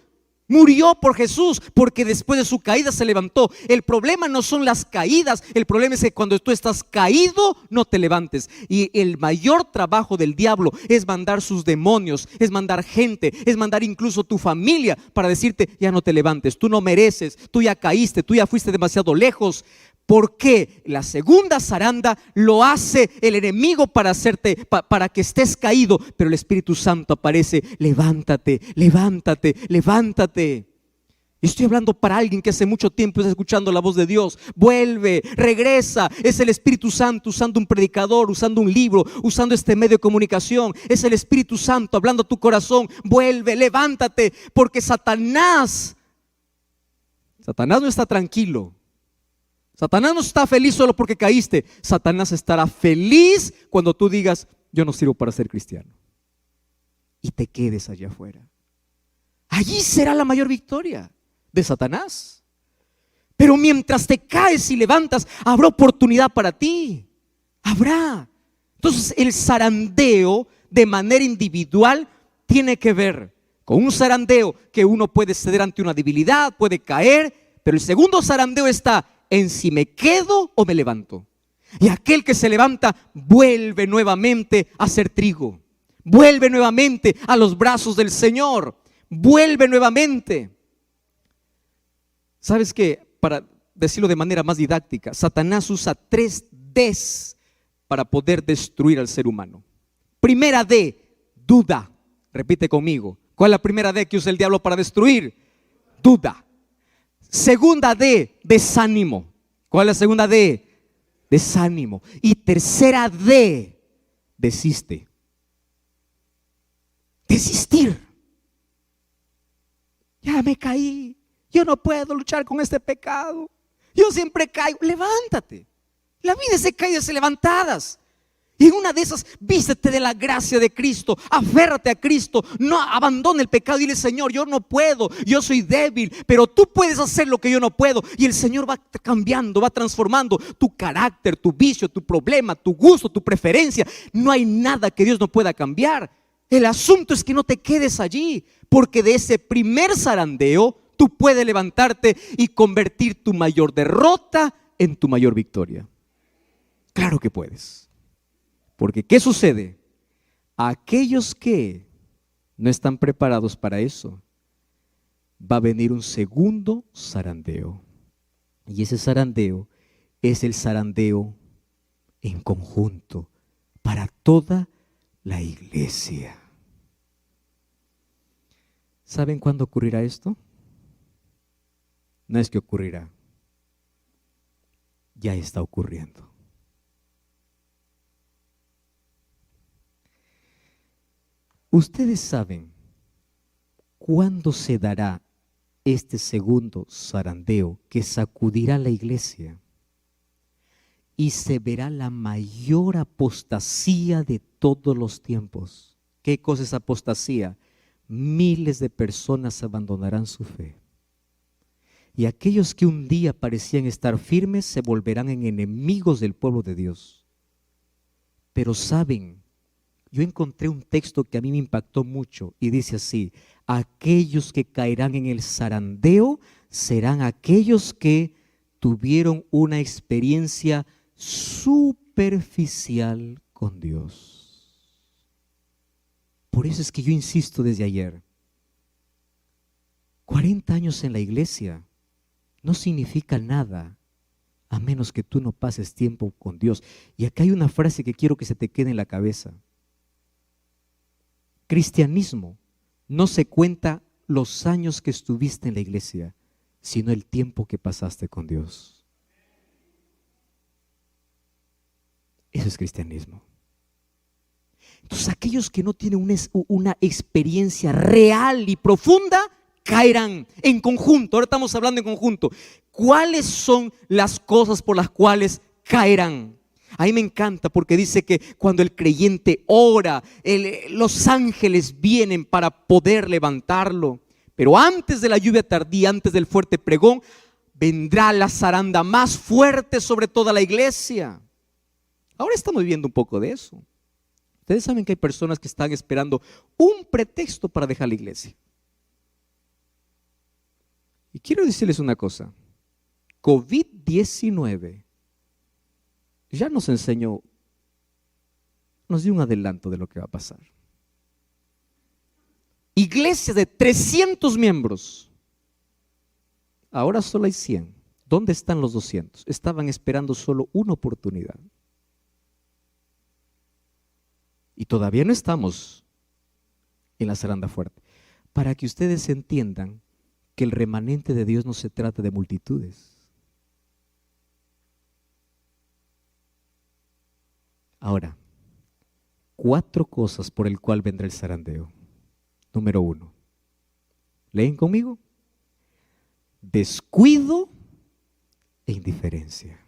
murió por Jesús porque después de su caída se levantó. El problema no son las caídas, el problema es que cuando tú estás caído no te levantes. Y el mayor trabajo del diablo es mandar sus demonios, es mandar gente, es mandar incluso tu familia para decirte, ya no te levantes, tú no mereces, tú ya caíste, tú ya fuiste demasiado lejos. Porque la segunda zaranda lo hace el enemigo para hacerte, para que estés caído, pero el Espíritu Santo aparece, levántate, levántate, levántate. Estoy hablando para alguien que hace mucho tiempo está escuchando la voz de Dios. Vuelve, regresa. Es el Espíritu Santo usando un predicador, usando un libro, usando este medio de comunicación. Es el Espíritu Santo hablando a tu corazón. Vuelve, levántate, porque Satanás no está tranquilo. Satanás no está feliz solo porque caíste. Satanás estará feliz cuando tú digas, yo no sirvo para ser cristiano, y te quedes allá afuera. Allí será la mayor victoria de Satanás. Pero mientras te caes y levantas, habrá oportunidad para ti. Habrá. Entonces el zarandeo de manera individual tiene que ver con un zarandeo que uno puede ceder ante una debilidad, puede caer, pero el segundo zarandeo está en si me quedo o me levanto. Y aquel que se levanta vuelve nuevamente a ser trigo, vuelve nuevamente a los brazos del Señor, vuelve nuevamente. ¿Sabes qué? Para decirlo de manera más didáctica, Satanás usa 3 Ds para poder destruir al ser humano. Primera D, duda. Repite conmigo. ¿Cuál es la primera D que usa el diablo para destruir? Duda. Segunda D, desánimo. ¿Cuál es la segunda D? Desánimo. Y tercera D, desiste. Desistir. Ya me caí, yo no puedo luchar con este pecado, yo siempre caigo. Levántate. La vida es de caídas y levantadas. Y en una de esas, vístete de la gracia de Cristo, aférrate a Cristo, no abandone el pecado y dile: Señor, yo no puedo, yo soy débil, pero tú puedes hacer lo que yo no puedo. Y el Señor va cambiando, va transformando tu carácter, tu vicio, tu problema, tu gusto, tu preferencia. No hay nada que Dios no pueda cambiar. El asunto es que no te quedes allí, porque de ese primer zarandeo tú puedes levantarte y convertir tu mayor derrota en tu mayor victoria. Claro que puedes. Porque ¿qué sucede? Aquellos que no están preparados para eso, va a venir un segundo zarandeo. Y ese zarandeo es el zarandeo en conjunto para toda la iglesia. ¿Saben cuándo ocurrirá esto? No es que ocurrirá, ya está ocurriendo. ¿Ustedes saben cuándo se dará este segundo zarandeo que sacudirá la iglesia? Y se verá la mayor apostasía de todos los tiempos. ¿Qué cosa es apostasía? Miles de personas abandonarán su fe. Y aquellos que un día parecían estar firmes se volverán en enemigos del pueblo de Dios. Pero saben, yo encontré un texto que a mí me impactó mucho y dice así: aquellos que caerán en el zarandeo serán aquellos que tuvieron una experiencia superficial con Dios. Por eso es que yo insisto desde ayer, 40 años en la iglesia no significa nada a menos que tú no pases tiempo con Dios. Y acá hay una frase que quiero que se te quede en la cabeza. Cristianismo no se cuenta los años que estuviste en la iglesia, sino el tiempo que pasaste con Dios. Eso es cristianismo. Entonces, aquellos que no tienen una experiencia real y profunda caerán en conjunto. Ahora estamos hablando en conjunto. ¿Cuáles son las cosas por las cuales caerán? A mí me encanta porque dice que cuando el creyente ora, los ángeles vienen para poder levantarlo. Pero antes de la lluvia tardía, antes del fuerte pregón, vendrá la zaranda más fuerte sobre toda la iglesia. Ahora estamos viviendo un poco de eso. Ustedes saben que hay personas que están esperando un pretexto para dejar la iglesia. Y quiero decirles una cosa. COVID-19 ya nos enseñó, nos dio un adelanto de lo que va a pasar. Iglesia de 300 miembros, ahora solo hay 100. ¿Dónde están los 200? Estaban esperando solo una oportunidad. Y todavía no estamos en la zaranda fuerte. Para que ustedes entiendan que el remanente de Dios no se trata de multitudes. Ahora, 4 cosas por el cual vendrá el zarandeo. Número 1. ¿Leen conmigo? Descuido e indiferencia.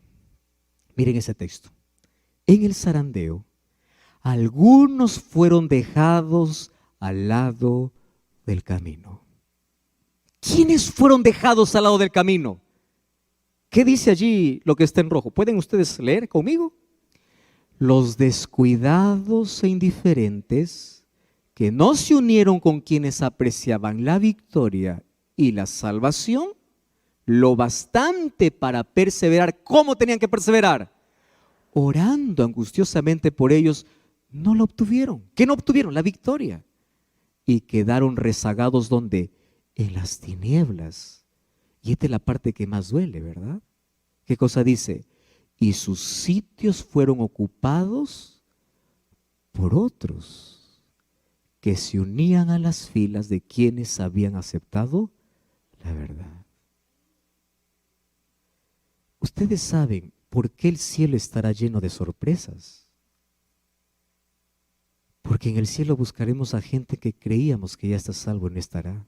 Miren ese texto. En el zarandeo, algunos fueron dejados al lado del camino. ¿Quiénes fueron dejados al lado del camino? ¿Qué dice allí lo que está en rojo? ¿Pueden ustedes leer conmigo? Los descuidados e indiferentes que no se unieron con quienes apreciaban la victoria y la salvación, lo bastante para perseverar. ¿Cómo tenían que perseverar? Orando angustiosamente por ellos, no lo obtuvieron. ¿Qué no obtuvieron? La victoria. Y quedaron rezagados, ¿dónde? En las tinieblas. Y esta es la parte que más duele, ¿verdad? ¿Qué cosa dice? Y sus sitios fueron ocupados por otros que se unían a las filas de quienes habían aceptado la verdad. Ustedes saben por qué el cielo estará lleno de sorpresas. Porque en el cielo buscaremos a gente que creíamos que ya está salvo y no estará.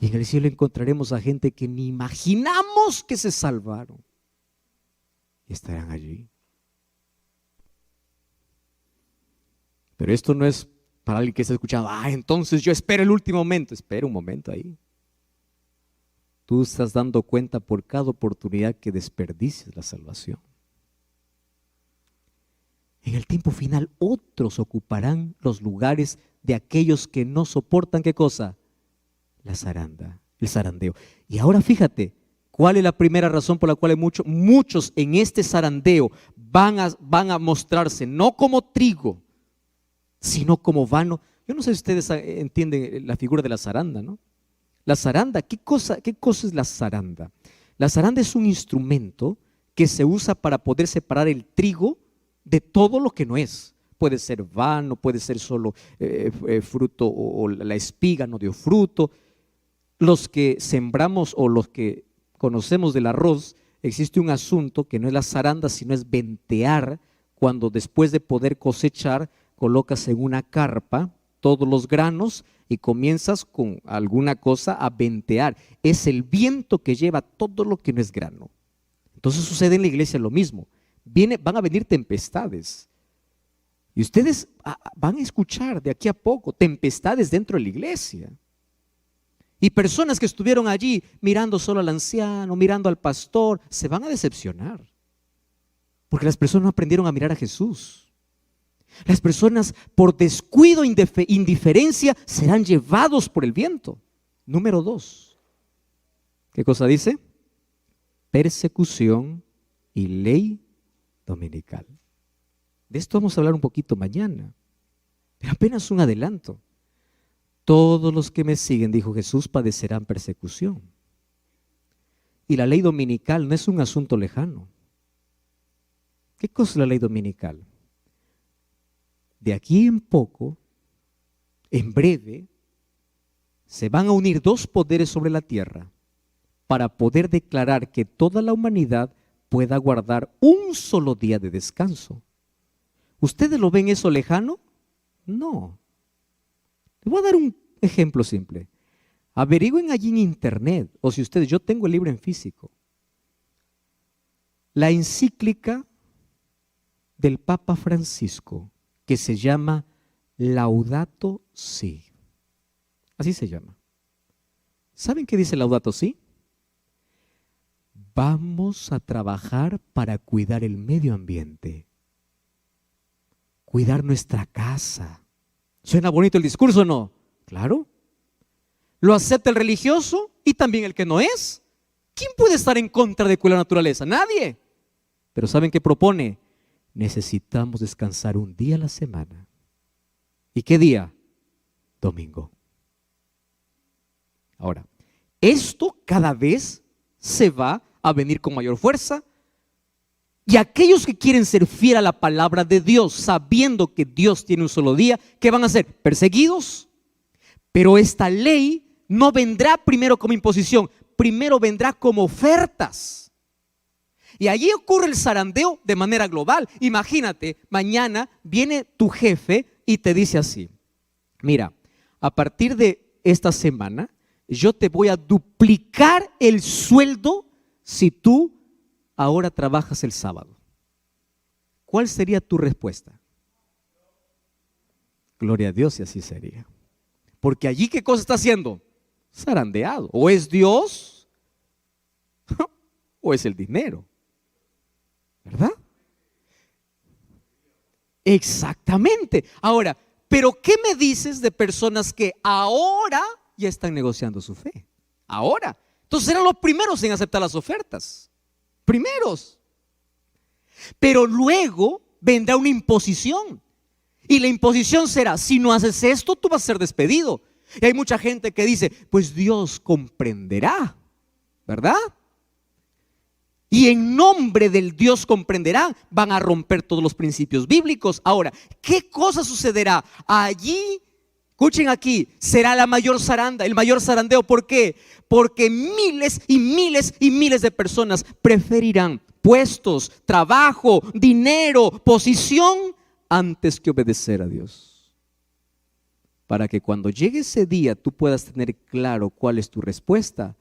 Y en el cielo encontraremos a gente que ni imaginamos que se salvaron. Y estarán allí. Pero esto no es para alguien que está escuchando, entonces yo espero el último momento. Espera un momento ahí. Tú estás dando cuenta por cada oportunidad que desperdicies la salvación. En el tiempo final, otros ocuparán los lugares de aquellos que no soportan, ¿qué cosa? La zaranda, el zarandeo. Y ahora fíjate, ¿cuál es la primera razón por la cual muchos en este zarandeo van a mostrarse no como trigo, sino como vano? Yo no sé si ustedes entienden la figura de la zaranda, ¿no? La zaranda, ¿qué cosa es la zaranda? La zaranda es un instrumento que se usa para poder separar el trigo de todo lo que no es. Puede ser vano, puede ser solo fruto o la espiga no dio fruto. Los que sembramos o los que conocemos del arroz, existe un asunto que no es la zaranda, sino es ventear, cuando después de poder cosechar, colocas en una carpa todos los granos y comienzas con alguna cosa a ventear. Es el viento que lleva todo lo que no es grano. Entonces sucede en la iglesia lo mismo. Van a venir tempestades. Y ustedes van a escuchar de aquí a poco tempestades dentro de la iglesia. Y personas que estuvieron allí mirando solo al anciano, mirando al pastor, se van a decepcionar. Porque las personas no aprendieron a mirar a Jesús. Las personas por descuido, indiferencia, serán llevados por el viento. Número 2. ¿Qué cosa dice? Persecución y ley dominical. De esto vamos a hablar un poquito mañana, pero apenas un adelanto. Todos los que me siguen, dijo Jesús, padecerán persecución. Y la ley dominical no es un asunto lejano. ¿Qué cosa es la ley dominical? De aquí en poco, en breve, se van a unir 2 poderes sobre la tierra para poder declarar que toda la humanidad pueda guardar un solo día de descanso. ¿Ustedes lo ven eso lejano? No. Les voy a dar un ejemplo simple. Averigüen allí en internet, o si ustedes, yo tengo el libro en físico, la encíclica del Papa Francisco, que se llama Laudato Si. Así se llama. ¿Saben qué dice Laudato Si? Vamos a trabajar para cuidar el medio ambiente, cuidar nuestra casa. ¿Suena bonito el discurso o no? Claro. Lo acepta el religioso y también el que no es. ¿Quién puede estar en contra de cuidar la naturaleza? Nadie. Pero ¿saben qué propone? Necesitamos descansar un día a la semana. ¿Y qué día? Domingo. Ahora, esto cada vez se va a venir con mayor fuerza. Y aquellos que quieren ser fieles a la palabra de Dios, sabiendo que Dios tiene un solo día, ¿qué van a hacer? Perseguidos. Pero esta ley no vendrá primero como imposición, primero vendrá como ofertas. Y allí ocurre el zarandeo de manera global. Imagínate, mañana viene tu jefe y te dice así: mira, a partir de esta semana yo te voy a duplicar el sueldo si tú ahora trabajas el sábado. ¿Cuál sería tu respuesta? Gloria a Dios, y así sería. Porque allí, ¿qué cosa está haciendo? Zarandeado. O es Dios o es el dinero, ¿verdad? Exactamente. Ahora, ¿pero qué me dices de personas que ahora ya están negociando su fe? Ahora. Entonces eran los primeros en aceptar las ofertas. Primeros. Pero luego vendrá una imposición. Y la imposición será: si no haces esto, tú vas a ser despedido. Y hay mucha gente que dice: pues Dios comprenderá, ¿verdad? Y en nombre del Dios comprenderá, van a romper todos los principios bíblicos. Ahora, ¿qué cosa sucederá? Allí, escuchen aquí, será la mayor zaranda, el mayor zarandeo. ¿Por qué? Porque miles y miles y miles de personas preferirán puestos, trabajo, dinero, posición, antes que obedecer a Dios. para que cuando llegue ese día tú puedas tener claro cuál es tu respuesta.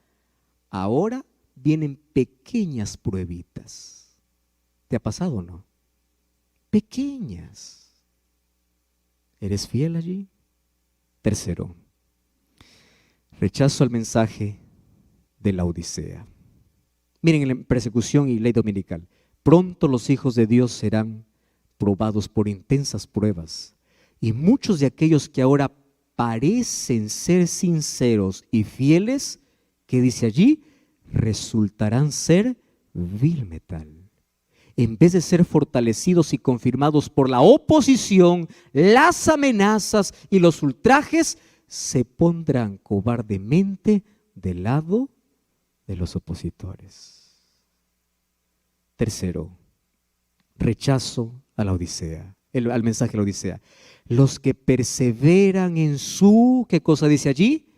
Ahora vienen pequeñas pruebitas. ¿Te ha pasado o no? Pequeñas. ¿Eres fiel allí? Tercero, rechazo al mensaje de la Odisea. Miren, en persecución y ley dominical, pronto los hijos de Dios serán probados por intensas pruebas, y muchos de aquellos que ahora parecen ser sinceros y fieles, que dice allí, resultarán ser vil metal. En vez de ser fortalecidos y confirmados por la oposición, las amenazas y los ultrajes, se pondrán cobardemente del lado de los opositores. Tercero, rechazo a la Odisea, al mensaje de la Odisea. Los que perseveran en su, ¿qué cosa dice allí?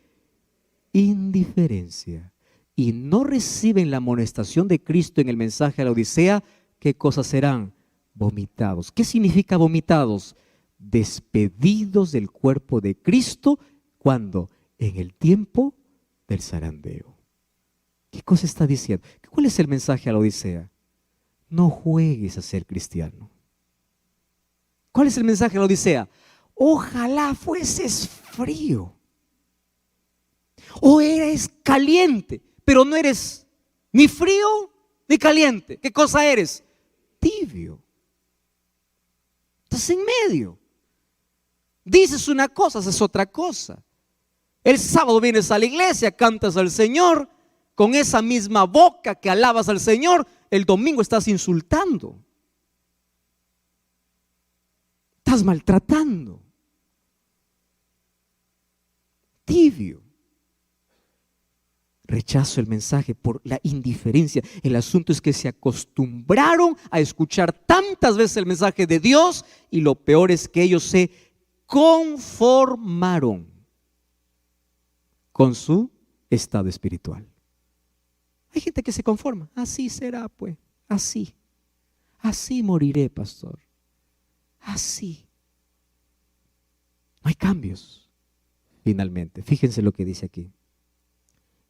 Indiferencia. Y no reciben la amonestación de Cristo en el mensaje de la Odisea, ¿qué cosas serán? Vomitados. ¿Qué significa vomitados? Despedidos del cuerpo de Cristo, ¿cuándo? En el tiempo del zarandeo. ¿Qué cosa está diciendo? ¿Cuál es el mensaje a la Odisea? No juegues a ser cristiano. ¿Cuál es el mensaje a la Odisea? Ojalá fueses frío. O eres caliente, pero no eres ni frío ni caliente. ¿Qué cosa eres? Tibio. Estás en medio. Dices una cosa, haces otra cosa. El sábado vienes a la iglesia, cantas al Señor, con esa misma boca que alabas al Señor, el domingo estás insultando. Estás maltratando. Tibio. Rechazo el mensaje por la indiferencia. El asunto es que se acostumbraron a escuchar tantas veces el mensaje de Dios, y lo peor es que ellos se conformaron con su estado espiritual. Hay gente que se conforma. Así será, pues. Así moriré, pastor. Así. No hay cambios. Finalmente, fíjense lo que dice aquí.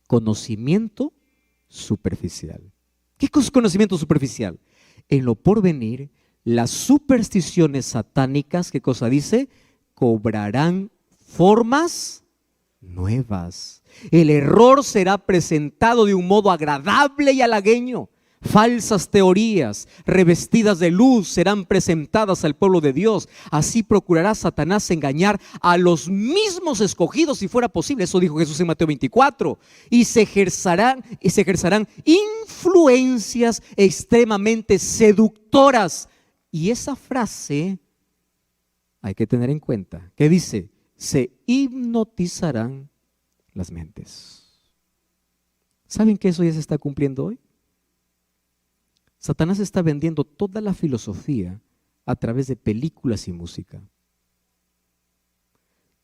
Conocimiento superficial. ¿Qué es conocimiento superficial? En lo porvenir, las supersticiones satánicas, ¿qué cosa dice? Cobrarán formas nuevas. El error será presentado de un modo agradable y halagueño. Falsas teorías revestidas de luz serán presentadas al pueblo de Dios. Así procurará Satanás engañar a los mismos escogidos, si fuera posible. Eso dijo Jesús en Mateo 24. Y se ejercerán influencias extremadamente seductoras. Y esa frase hay que tener en cuenta. ¿Qué dice? Se hipnotizarán las mentes. ¿Saben que eso ya se está cumpliendo hoy? Satanás está vendiendo toda la filosofía a través de películas y música.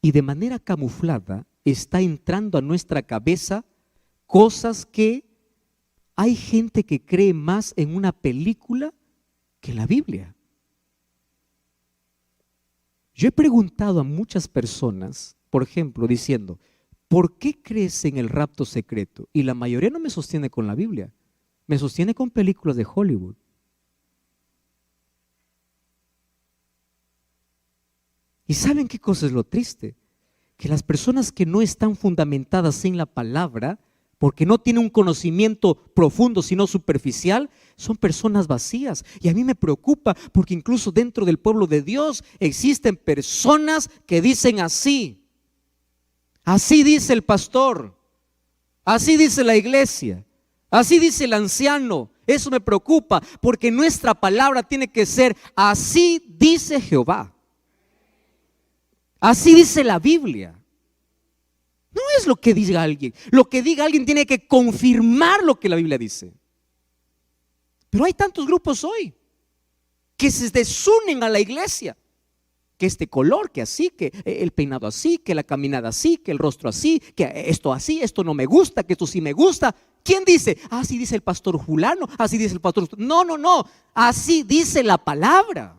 Y de manera camuflada está entrando a nuestra cabeza cosas que hay gente que cree más en una película que en la Biblia. Yo he preguntado a muchas personas, por ejemplo, diciendo, ¿por qué crees en el rapto secreto? Y la mayoría no me sostiene con la Biblia. Me sostiene con películas de Hollywood. ¿Y saben qué cosa es lo triste? Que las personas que no están fundamentadas en la palabra, porque no tienen un conocimiento profundo sino superficial, son personas vacías. Y a mí me preocupa porque incluso dentro del pueblo de Dios existen personas que dicen así. Así dice el pastor, así dice la iglesia. Así dice el anciano. Eso me preocupa porque nuestra palabra tiene que ser así dice Jehová. Así dice la Biblia. No es lo que diga alguien. Lo que diga alguien tiene que confirmar lo que la Biblia dice. Pero hay tantos grupos hoy que se desunen a la iglesia. Que este color, que así, que el peinado así, que la caminada así, que el rostro así, que esto así, esto no me gusta, que esto sí me gusta. ¿Quién dice? Así dice el pastor fulano, así dice el pastor. No, así dice la palabra.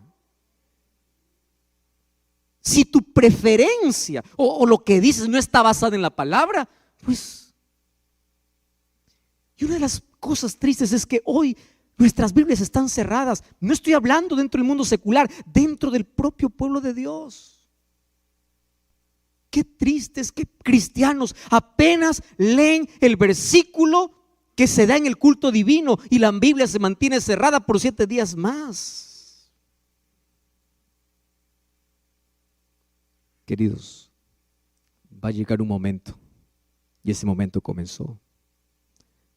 Si tu preferencia o lo que dices no está basada en la palabra, pues... Y una de las cosas tristes es que hoy nuestras Biblias están cerradas. No estoy hablando dentro del mundo secular, dentro del propio pueblo de Dios. Qué tristes que cristianos apenas leen el versículo que se da en el culto divino y la Biblia se mantiene cerrada por 7 días más. Queridos, va a llegar un momento, y ese momento comenzó.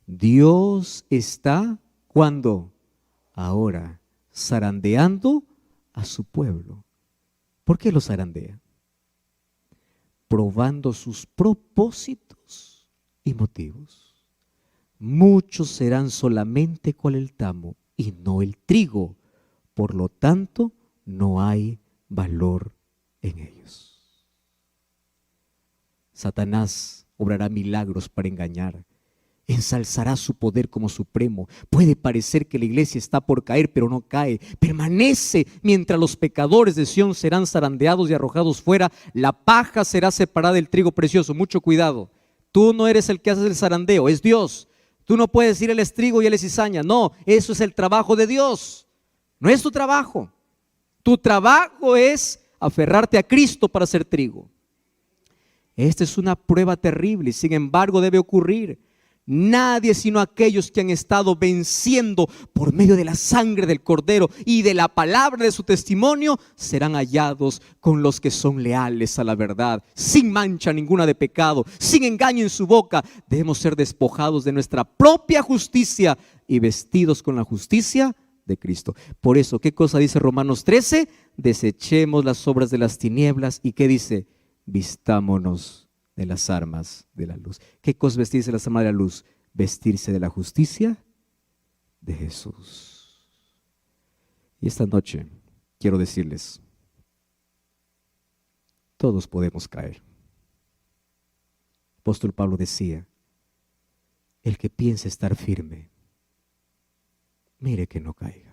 Dios está, ¿cuándo? Ahora, zarandeando a su pueblo. ¿Por qué lo zarandea? Probando sus propósitos y motivos. Muchos serán solamente cual el tamo y no el trigo, por lo tanto no hay valor en ellos. Satanás obrará milagros para engañar, ensalzará su poder como supremo. Puede parecer que la iglesia está por caer, pero no cae, permanece mientras los pecadores de Sión serán zarandeados y arrojados fuera. La paja será separada del trigo precioso. Mucho cuidado, tú no eres el que hace el zarandeo, es Dios. Tú no puedes decir él es trigo y él es cizaña. No, eso es el trabajo de Dios, no es tu trabajo. Tu trabajo es aferrarte a Cristo para ser trigo. Esta es una prueba terrible y sin embargo debe ocurrir. Nadie sino aquellos que han estado venciendo por medio de la sangre del Cordero y de la palabra de su testimonio serán hallados con los que son leales a la verdad, sin mancha ninguna de pecado, sin engaño en su boca. Debemos ser despojados de nuestra propia justicia y vestidos con la justicia de Cristo. Por eso, ¿qué cosa dice Romanos 13? Desechemos las obras de las tinieblas. ¿Y qué dice? Vistámonos de las armas de la luz. ¿Qué cosa vestirse de las armas de la luz? Vestirse de la justicia de Jesús. Y esta noche quiero decirles, todos podemos caer. El apóstol Pablo decía, el que piense estar firme, mire que no caiga.